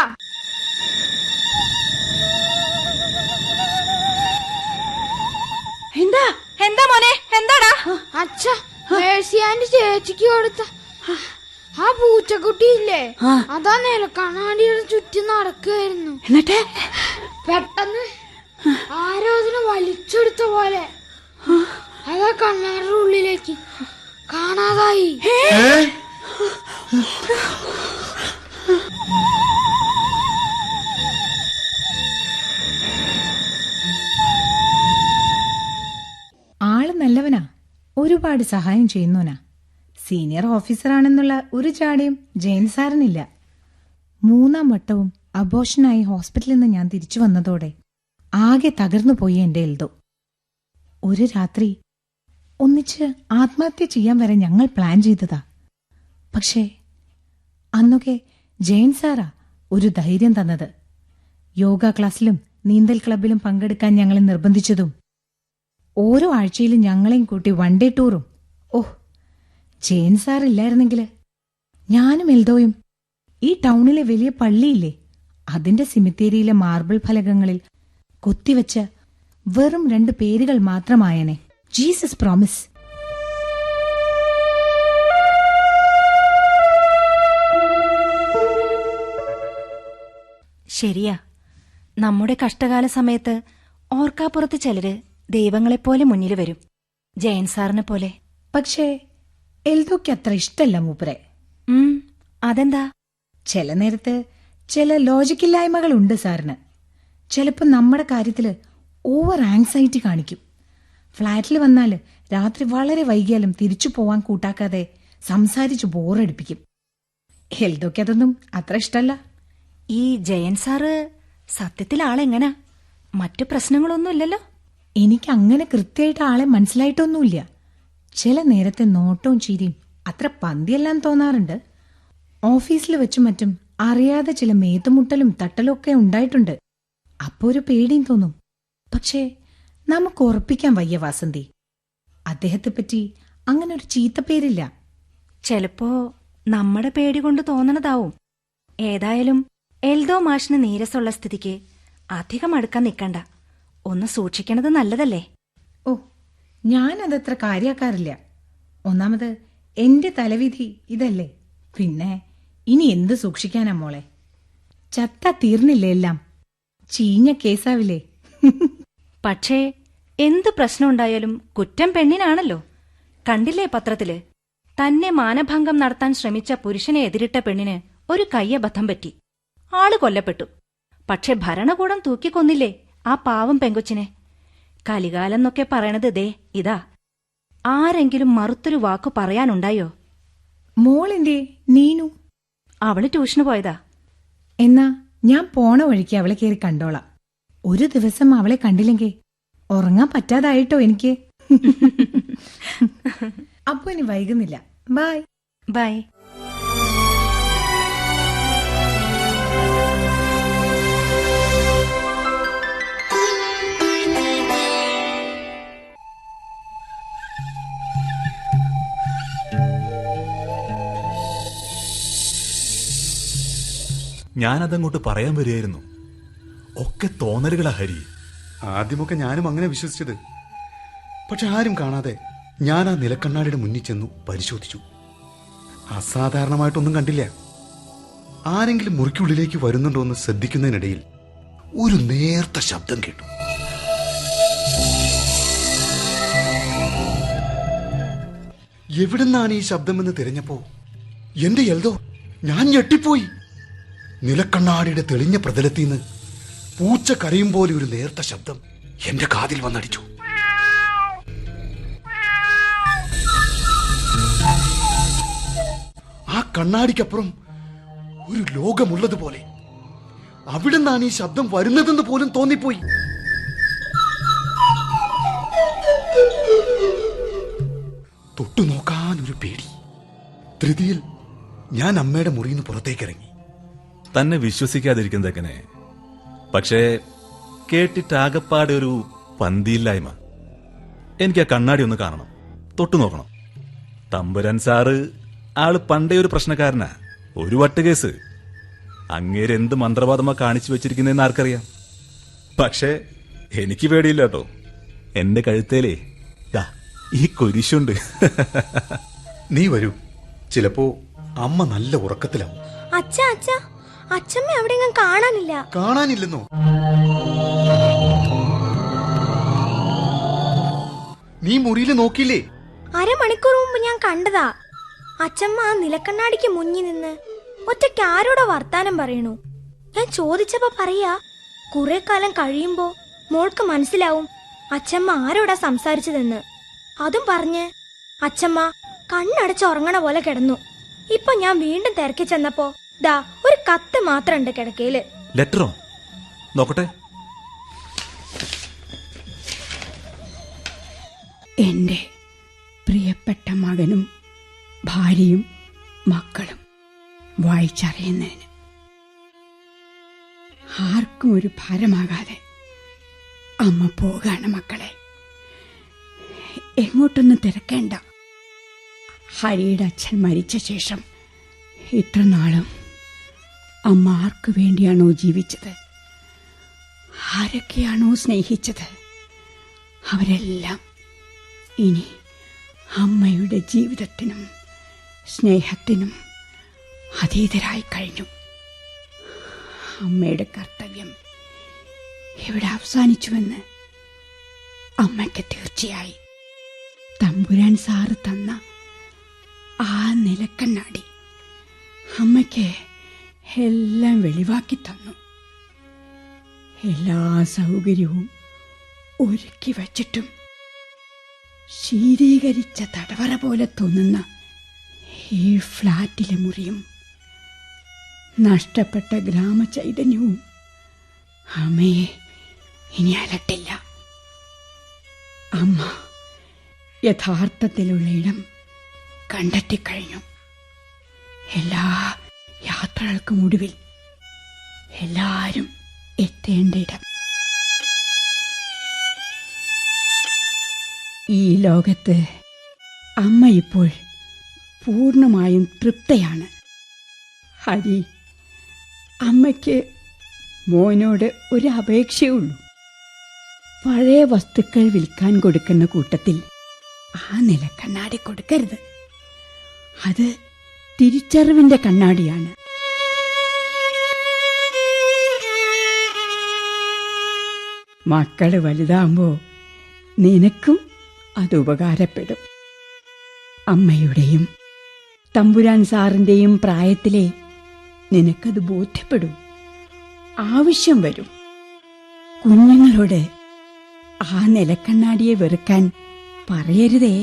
എന്താ എന്താ മോനെ, എന്താടാ? അച്ഛാ, മേഴ്സി ആന്റി ചേച്ചിക്ക് കൊടുത്ത ആ പൂച്ചക്കുട്ടിയില്ലേ, അതാ നിലക്കണ്ണാടിയുടെ ചുറ്റും നടക്കുകയായിരുന്നു. എന്നിട്ട് പെട്ടെന്ന് ആരോ അതിനെ വലിച്ചെടുത്ത പോലെ അതാ കണ്ണാടിയുടെ ഉള്ളിലേക്ക് കാണാതായി. ആള് നല്ലവനാ, ഒരുപാട് സഹായം ചെയ്യുന്നവനാ. സീനിയർ ഓഫീസറാണെന്നുള്ള ഒരു ചാടയും ജെയിൻ സാറിനില്ല. 3-ാം വട്ടവും അബോഷനായി ഹോസ്പിറ്റലിൽ നിന്ന് ഞാൻ തിരിച്ചു വന്നതോടെ ആകെ തകർന്നു പോയി എന്റെ എൽദോ. ഒരു രാത്രി ഒന്നിച്ച് ആത്മഹത്യ ചെയ്യാൻ വരെ ഞങ്ങൾ പ്ലാൻ ചെയ്തതാ. പക്ഷേ അന്നൊക്കെ ജെയിൻ സാറാ ഒരു ധൈര്യം തന്നത്. യോഗ ക്ലാസ്സിലും നീന്തൽ ക്ലബിലും പങ്കെടുക്കാൻ ഞങ്ങളെ നിർബന്ധിച്ചതും ഓരോ ആഴ്ചയിലും ഞങ്ങളെയും കൂട്ടി 1 ഡേ ടൂറും. ഓഹ്, ജെയിൻ സാർ ഇല്ലായിരുന്നെങ്കില് ഞാനും എൽദോയും ഈ ടൗണിലെ വലിയ പള്ളിയില്ലേ, അതിന്റെ സിമിത്തേരിയിലെ മാർബിൾ ഫലകങ്ങളിൽ കൊത്തിവെച്ച വെറും 2 പേരുകൾ മാത്രമായനെ. Jesus promise. ശരിയാ, നമ്മുടെ കഷ്ടകാല സമയത്ത് ഓർക്കാപ്പുറത്ത് ചിലര് ദൈവങ്ങളെപ്പോലെ മുന്നിൽ വരും. ജയൻ സാറിനെ പോലെ. പക്ഷേ എൽദോയ്ക്ക് അത്ര ഇഷ്ടല്ല മൂപ്പരെ. അതെന്താ? ചില നേരത്ത് ചില ലോജിക്കില്ലായ്മകളുണ്ട് സാറിന്. ചിലപ്പോ നമ്മുടെ കാര്യത്തില് ഓവർ ആങ്സൈറ്റി കാണിക്കും. ഫ്ളാറ്റിൽ വന്നാല് രാത്രി വളരെ വൈകിയാലും തിരിച്ചു പോവാൻ കൂട്ടാക്കാതെ സംസാരിച്ചു ബോറടിപ്പിക്കും. എൽദോയ്ക്ക് അതൊന്നും അത്ര ഇഷ്ടല്ല. ഈ ജയൻ സാറ് സത്യത്തിൽ ആളെങ്ങനാ? മറ്റു പ്രശ്നങ്ങളൊന്നുമില്ലല്ലോ? എനിക്ക് അങ്ങനെ കൃത്യമായിട്ട് ആളെ മനസ്സിലായിട്ടൊന്നുമില്ല. ചില നേരത്തെ നോട്ടവും ചിരിയും അത്ര പന്തിയെല്ലാം തോന്നാറുണ്ട്. ഓഫീസിൽ വെച്ചും മറ്റും അറിയാതെ ചില മേത്തുമുട്ടലും തട്ടലും ഒക്കെ ഉണ്ടായിട്ടുണ്ട്. അപ്പോ ഒരു പേടിയും തോന്നും. പക്ഷേ നമുക്ക് ഉറപ്പിക്കാൻ വയ്യ വാസന്തി, അദ്ദേഹത്തെപ്പറ്റി അങ്ങനെ ഒരു ചീത്തപ്പേരില്ല. ചിലപ്പോ നമ്മുടെ പേടി കൊണ്ട് തോന്നണതാവും. ഏതായാലും എൽദോ മാഷിന് നീരസുള്ള സ്ഥിതിക്ക് അധികം അടുക്കാൻ നിൽക്കണ്ട. ഒന്ന് സൂക്ഷിക്കണത് നല്ലതല്ലേ? ഓ, ഞാനതത്ര കാര്യാക്കാറില്ല. ഒന്നാമത് എന്റെ തലവിധി ഇതല്ലേ. പിന്നെ ഇനി എന്ത് സൂക്ഷിക്കാനാ മോളെ? ചത്ത തീർന്നില്ലേ എല്ലാം? ചീഞ്ഞ കേസാവില്ലേ? പക്ഷേ എന്ത് പ്രശ്നമുണ്ടായാലും കുറ്റം പെണ്ണിനാണല്ലോ. കണ്ടില്ലേ പത്രത്തില്? തന്നെ മാനഭംഗം നടത്താൻ ശ്രമിച്ച പുരുഷനെ എതിരിട്ട പെണ്ണിന് ഒരു കയ്യബദ്ധം പറ്റി. ആള് കൊല്ലപ്പെട്ടു. പക്ഷെ ഭരണകൂടം തൂക്കിക്കൊന്നില്ലേ ആ പാവം പെങ്കൊച്ചിനെ. കലികാലം എന്നൊക്കെ പറയണത് ദേ ഇതാ. ആരെങ്കിലും മറുത്തൊരു വാക്കു പറയാനുണ്ടായോ? മോളെന്തേ നീനു? അവള് ട്യൂഷന് പോയതാ. എന്നാ ഞാൻ പോണ വഴിക്ക് അവളെ കയറി കണ്ടോളാം. ഒരു ദിവസം അവളെ കണ്ടില്ലെങ്കിൽ ഉറങ്ങാൻ പറ്റാതായിട്ടോ എനിക്ക്. അപ്പൊ ഇനി വൈകുന്നില്ല. Bye bye. ഞാനതങ്ങോട്ട് പറയാൻ വരികയായിരുന്നു. ഒക്കെ തോന്നലുകളാ ഹരി. ആദ്യമൊക്കെ ഞാനും അങ്ങനെ വിശ്വസിച്ചത്. പക്ഷെ ആരും കാണാതെ ഞാൻ ആ നിലക്കണ്ണാടിയുടെ മുന്നിൽ ചെന്നു പരിശോധിച്ചു. അസാധാരണമായിട്ടൊന്നും കണ്ടില്ല. ആരെങ്കിലും മുറിക്കുള്ളിലേക്ക് വരുന്നുണ്ടോ എന്ന് ശ്രദ്ധിക്കുന്നതിനിടയിൽ ഒരു നേർത്ത ശബ്ദം കേട്ടു. എവിടുന്നാണ് ഈ ശബ്ദമെന്ന് തിരഞ്ഞപ്പോ എന്റെ എൽദോ, ഞാൻ ഞെട്ടിപ്പോയി. നിലക്കണ്ണാടിയുടെ തെളിഞ്ഞ പ്രതലത്തിൽ നിന്ന് പൂച്ച കരയും പോലെ ഒരു നേർത്ത ശബ്ദം എന്റെ കാതിൽ വന്നടിച്ചു. ആ കണ്ണാടിക്കപ്പുറം ഒരു ലോകമുള്ളതുപോലെ. അവിടെ നിന്നാണ് ഈ ശബ്ദം വരുന്നതെന്ന് പോലും തോന്നിപ്പോയി. തൊട്ടു നോക്കാൻ ഒരു പേടി. ധൃതിയിൽ ഞാൻ അമ്മയുടെ മുറിയിൽ നിന്ന് പുറത്തേക്കിറങ്ങി. തന്നെ വിശ്വസിക്കാതിരിക്കുന്നതെങ്ങനെ? പക്ഷേ കേട്ടിട്ടാകപ്പാടെ ഒരു പന്തിയില്ലായ്മ. എനിക്ക് ആ കണ്ണാടി ഒന്ന് കാണണം, തൊട്ടു നോക്കണം. തമ്പുരാൻ സാറ് ആള് പണ്ടേ ഒരു പ്രശ്നക്കാരനാ, ഒരു വട്ടുകേസ്. അങ്ങേരെന്ത് മന്ത്രവാദമാ കാണിച്ചു വെച്ചിരിക്കുന്നതെന്ന് ആർക്കറിയാം. പക്ഷേ എനിക്ക് പേടിയില്ല കേട്ടോ. എന്റെ കഴുത്തേലേ ഈ കുരിശുണ്ട്. നീ വരൂ, ചിലപ്പോ അമ്മ നല്ല ഉറക്കത്തിലാവും. അച്ഛമ്മ എവിടെയെങ്കിലും കാണാനില്ല. കാണാനില്ലെന്നോ? നീ മുറിയിൽ നോക്കിയില്ലേ? അരമണിക്കൂർ മുമ്പ് ഞാൻ കണ്ടതാ. അച്ഛമ്മ ആ നിലക്കണ്ണാടിക്ക് മുന്നിൽ നിന്ന് ഒറ്റയ്ക്ക് ആരോടാ വർത്താനം പറയണു. ഞാൻ ചോദിച്ചപ്പോ പറയാ, കുറെ കാലം കഴിയുമ്പോ മോൾക്ക് മനസ്സിലാവും അച്ഛമ്മ ആരോടാ സംസാരിച്ചതെന്ന്. അതും പറഞ്ഞ് അച്ഛമ്മ കണ്ണടച്ച് ഉറങ്ങണ പോലെ കിടന്നു. ഇപ്പൊ ഞാൻ വീണ്ടും തിരക്കി ചെന്നപ്പോ ദാ ഒരു കത്ത് മാത്രം ഉണ്ട് കിടക്കയില്. ലെറ്ററോ? നോക്കട്ടെ. എന്റെ പ്രിയപ്പെട്ട മകനും ഭാര്യയും മക്കളും വായിച്ചറിയുന്നതിന്. ആർക്കും ഒരു ഭാരമാകാതെ അമ്മ പോകാണ് മക്കളെ. എങ്ങോട്ടൊന്നും തിരക്കേണ്ട. ഹരിയുടെ അച്ഛൻ മരിച്ച ശേഷം ഇത്ര നാളും അമ്മ ആർക്കു വേണ്ടിയാണോ ജീവിച്ചത്, ആരൊക്കെയാണോ സ്നേഹിച്ചത്, അവരെല്ലാം ഇനി അമ്മയുടെ ജീവിതത്തിനും സ്നേഹത്തിനും അതീതരായി കഴിഞ്ഞു. അമ്മയുടെ കർത്തവ്യം ഇവിടെ അവസാനിച്ചുവെന്ന് അമ്മയ്ക്ക് തീർച്ചയായി. തമ്പുരാൻ സാറ് തന്ന ആ നിലക്കണ്ണാടി അമ്മയ്ക്ക് എല്ലാം വെളിവാക്കി തന്നു. എല്ലാ സൗകര്യവും ഒരുക്കി വച്ചിട്ടും ശീതീകരിച്ച തടവറ പോലെ തോന്നുന്ന ഈ ഫ്ലാറ്റിലെ മുറിയും നഷ്ടപ്പെട്ട ഗ്രാമചൈതന്യവും അമ്മയെ ഇനി അലട്ടില്ല. അമ്മ യഥാർത്ഥത്തിലുള്ള ഇടം കണ്ടെത്തിക്കഴിഞ്ഞു. എല്ലാ യാത്രകൾക്കും ഒടുവിൽ എല്ലാവരും എത്തേണ്ട ഇടം. ഈ ലോകത്ത് അമ്മ ഇപ്പോൾ പൂർണ്ണമായും തൃപ്തയാണ്. ഹരി, അമ്മയ്ക്ക് മോനോട് ഒരു അപേക്ഷയുള്ളൂ. പഴയ വസ്തുക്കൾ വിൽക്കാൻ കൊടുക്കുന്ന കൂട്ടത്തിൽ ആ നിലക്കണ്ണാടി കൊടുക്കരുത്. അത് തിരിച്ചറിവിന്റെ കണ്ണാടിയാണ്. മക്കള് വലുതാകുമ്പോ നിനക്കും അത് ഉപകാരപ്പെടും. അമ്മയുടെയും തമ്പുരാൻ സാറിന്റെയും പ്രായത്തിലെ നിനക്കത് ബോധ്യപ്പെടും. ആവശ്യം വരും. കുഞ്ഞുങ്ങളോട് ആ നിലക്കണ്ണാടിയെ വെറുക്കാൻ പറയരുതേ.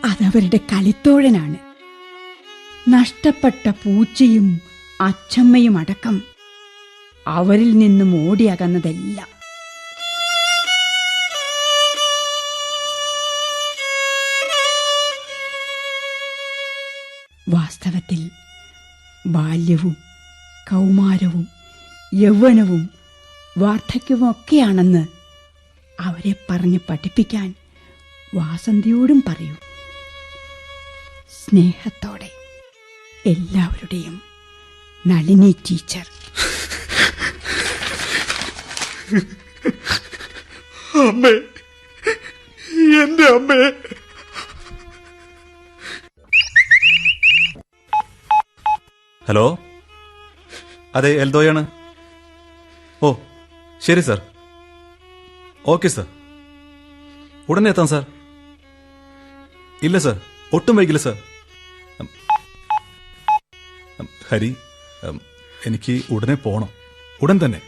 അതവരുടെ കളിത്തോഴനാണ്. നഷ്ടപ്പെട്ട പൂച്ചയും അച്ചമ്മയും അടക്കം അവരിൽ നിന്നും ഓടിയകന്നതെല്ലാം. വാസ്തവത്തിൽ ബാല്യവും കൗമാരവും യൗവനവും വാർദ്ധക്യവുമൊക്കെയാണെന്ന് അവരെ പറഞ്ഞ് പഠിപ്പിക്കാൻ വാസന്തിയോടും പറയൂ. സ്നേഹത്തോടെ എല്ലാവരുടെയും നളിനി ടീച്ചർ. അമ്മേ, എന്റെ അമ്മേ. ഹലോ, അതെ എൽദോയാണ്. ഓ ശരി സാർ, ഓക്കെ സാർ, ഉടനെ എത്താം സാർ. ഇല്ല സാർ, ഒട്ടും വൈകില്ല സാർ. ഹരി, എനിക്ക് ഉടനെ പോണം, ഉടൻ തന്നെ.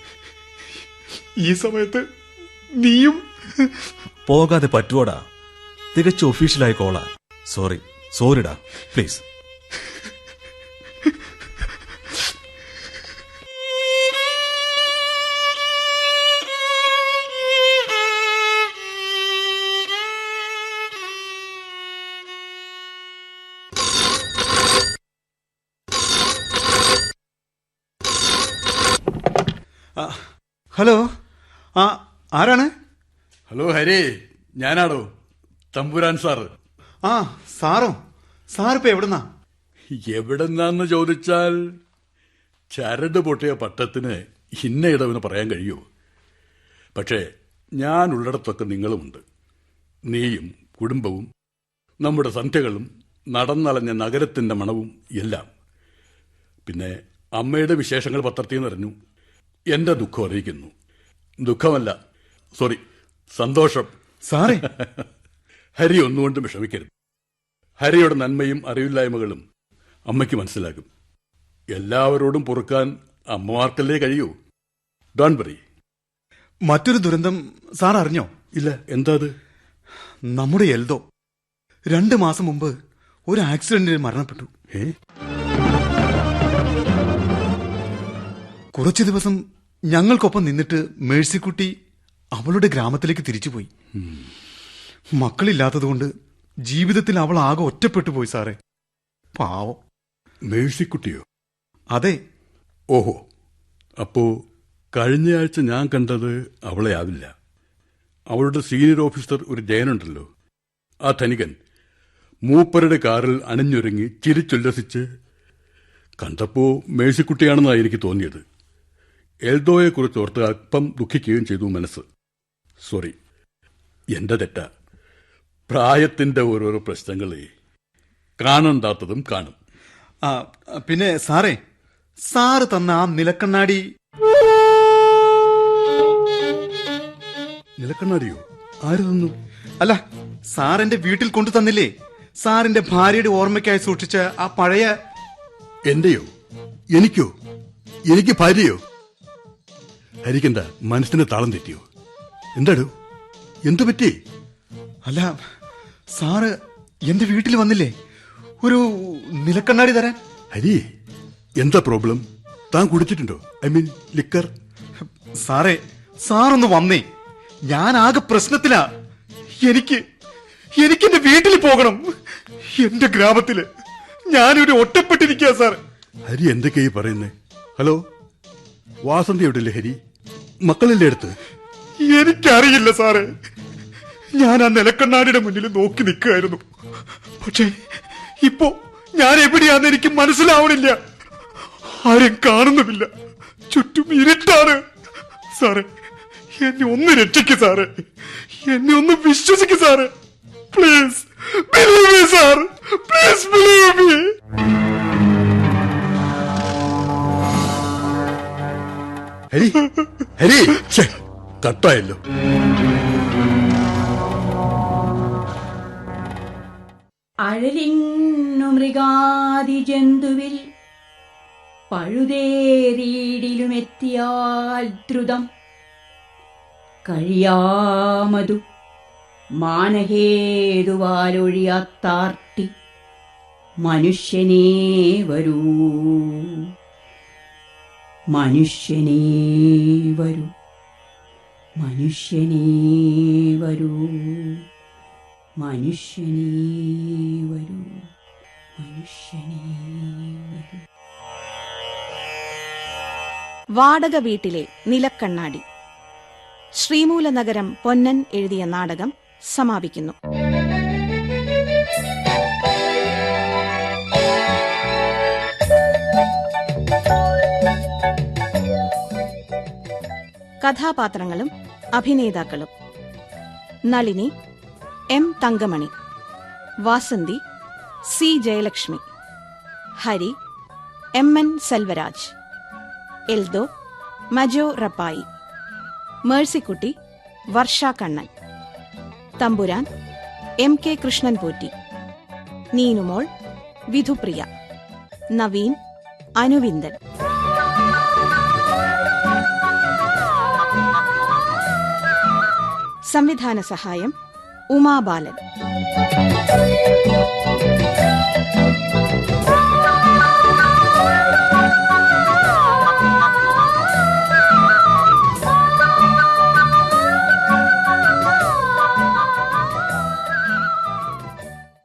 ഈ സമയത്ത് നീയും പോകാതെ പറ്റുവോടാ? തികച്ചും ഒഫീഷ്യലായ കോളാ. സോറിടാ, പ്ലീസ്. ഹലോ, ആരാണ്? ഹലോ ഹരി, ഞാനാടോ തമ്പുരാൻ സാറ്. സാറോ? സാറിപ്പോ എവിടുന്നാ? എവിടെന്നാന്ന് ചോദിച്ചാൽ ചരട് പൊട്ടിയ പട്ടത്തിന് ഇന്ന ഇടവെന്ന് പറയാൻ കഴിയൂ. പക്ഷേ ഞാനുള്ളിടത്തൊക്കെ നിങ്ങളുമുണ്ട്. നീയും കുടുംബവും നമ്മുടെ സന്ധ്യകളും നടന്നളഞ്ഞ നഗരത്തിന്റെ മണവും എല്ലാം. പിന്നെ അമ്മയുടെ വിശേഷങ്ങൾ പത്രത്തിൽ നിറഞ്ഞു. എന്റെ ദുഃഖം അറിയിക്കുന്നു. ദുഃഖമല്ല, സോറി, സന്തോഷം. സാറേ, ഹരി ഒന്നുകൊണ്ടും വിഷമിക്കരുത്. ഹരിയുടെ നന്മയും അറിവില്ലായ്മകളും അമ്മയ്ക്ക് മനസ്സിലാകും. എല്ലാവരോടും പൊറുക്കാൻ അമ്മമാർക്കല്ലേ കഴിയൂ. Don't worry. മറ്റൊരു ദുരന്തം സാർ അറിഞ്ഞോ? ഇല്ല, എന്താ അത്? നമ്മുടെ എൽദോ 2 മാസം മുമ്പ് ഒരു ആക്സിഡന്റിൽ മരണപ്പെട്ടു. കുറച്ചു ദിവസം ഞങ്ങൾക്കൊപ്പം നിന്നിട്ട് മേഴ്സിക്കുട്ടി അവളുടെ ഗ്രാമത്തിലേക്ക് തിരിച്ചുപോയി. മക്കളില്ലാത്തതുകൊണ്ട് ജീവിതത്തിൽ അവൾ ആകെ ഒറ്റപ്പെട്ടു പോയി സാറേ. പാവം. മേഴ്സിക്കുട്ടിയോ? അതെ. ഓഹോ, അപ്പോ കഴിഞ്ഞയാഴ്ച ഞാൻ കണ്ടത് അവളെ ആവില്ല. അവളുടെ സീനിയർ ഓഫീസർ ഒരു ജയനുണ്ടല്ലോ, ആ ധനികൻ, മൂപ്പരുടെ കാറിൽ അണിഞ്ഞൊരുങ്ങി ചിരിച്ചുല്ലസിച്ച് കണ്ടപ്പോ മേഴ്സിക്കുട്ടിയാണെന്നാണ് എനിക്ക് തോന്നിയത്. എൽദോയെക്കുറിച്ച് ഓർത്ത് അല്പം ദുഃഖിക്കുകയും ചെയ്തു മനസ്സ്. സോറി, എന്റെ തെറ്റാ. പ്രായത്തിന്റെ ഓരോരോ പ്രശ്നങ്ങളെ കാണണ്ടാത്തതും കാണും. പിന്നെ സാറേ, സാറ് തന്ന ആ നിലക്കണ്ണാടി. നിലക്കണ്ണാടിയോ? ആര് തന്നു? അല്ല, സാറിന്റെ വീട്ടിൽ കൊണ്ടു തന്നില്ലേ? സാറിന്റെ ഭാര്യയുടെ ഓർമ്മയ്ക്കായി സൂക്ഷിച്ച ആ പഴയ. എന്റെയോ? എനിക്കോ? എനിക്ക് ഭാര്യയോ? ഹരിക്കെന്താ മനസ്സിന്റെ താളം തെറ്റിയോ? എന്താടോ, എന്തു പറ്റി? അല്ല, സാറ് എന്റെ വീട്ടിൽ വന്നില്ലേ ഒരു നിലക്കണ്ണാടി തരാൻ? ഹരി, എന്താ പ്രോബ്ലം? താൻ കുടിച്ചിട്ടുണ്ടോ? I mean liquor? സാറേ, സാറൊന്ന് വന്നേ. ഞാൻ ആകെ പ്രശ്നത്തിലാ. എനിക്കെന്റെ വീട്ടിൽ പോകണം. എന്റെ ഗ്രാമത്തില് ഞാനിവിടെ ഒറ്റപ്പെട്ടിരിക്കുക സാർ. ഹരി എന്തൊക്കെയായി പറയുന്നേ? ഹലോ, വാസന്തി എവിടെയല്ലേ ഹരി? മക്കളില്ലേ അടുത്ത്? എനിക്കറിയില്ല സാറേ. ഞാൻ ആ നിലക്കണ്ണാടിയുടെ മുന്നിൽ നോക്കി നിൽക്കുകയായിരുന്നു. പക്ഷേ ഇപ്പോ ഞാൻ എവിടെയാന്ന് എനിക്ക് മനസ്സിലാവണില്ല. ആരും കാണുന്നുമില്ല. ചുറ്റും ഇരുട്ടാണ്. സാറേ, എന്നെ ഒന്ന് രക്ഷിക്കു സാറേ. എന്നെ ഒന്ന് വിശ്വസിക്കു സാറേ. Please believe me sir. Please believe me. Hari, Hari, കട്ടായല്ലോ. അഴലിന്നു മൃഗാദി ജന്തുവിൽ പഴുതേറിയിടിലുമെത്തിയാൽ ദ്രുതം കഴിയാമതു മാനഹേതുവാലൊഴിയാത്താർത്തി മനുഷ്യനേ വരൂ, മനുഷ്യനേ വരൂ, മനുഷ്യനേ വരൂ, മനുഷ്യനേ വരൂ, മനുഷ്യനേ വരൂ. വാടക വീട്ടിലെ നിലക്കണ്ണാടി. ശ്രീമൂലനഗരം പൊന്നൻ എഴുതിയ നാടകം സമാപിക്കുന്നു. കഥാപാത്രങ്ങളും അഭിനേതാക്കളും: Nalini M Thankamani, Vasanthi C Jayalakshmi, Hari M N Selvaraj, Eldho Majo Rappai, Mercykutty Varsha Kannan, Thampuran M K Krishnan Potti, Neenumol Vidhupriya, Naveen Anuvindan. സംവിധാന സഹായം ഉമാബാലൻ.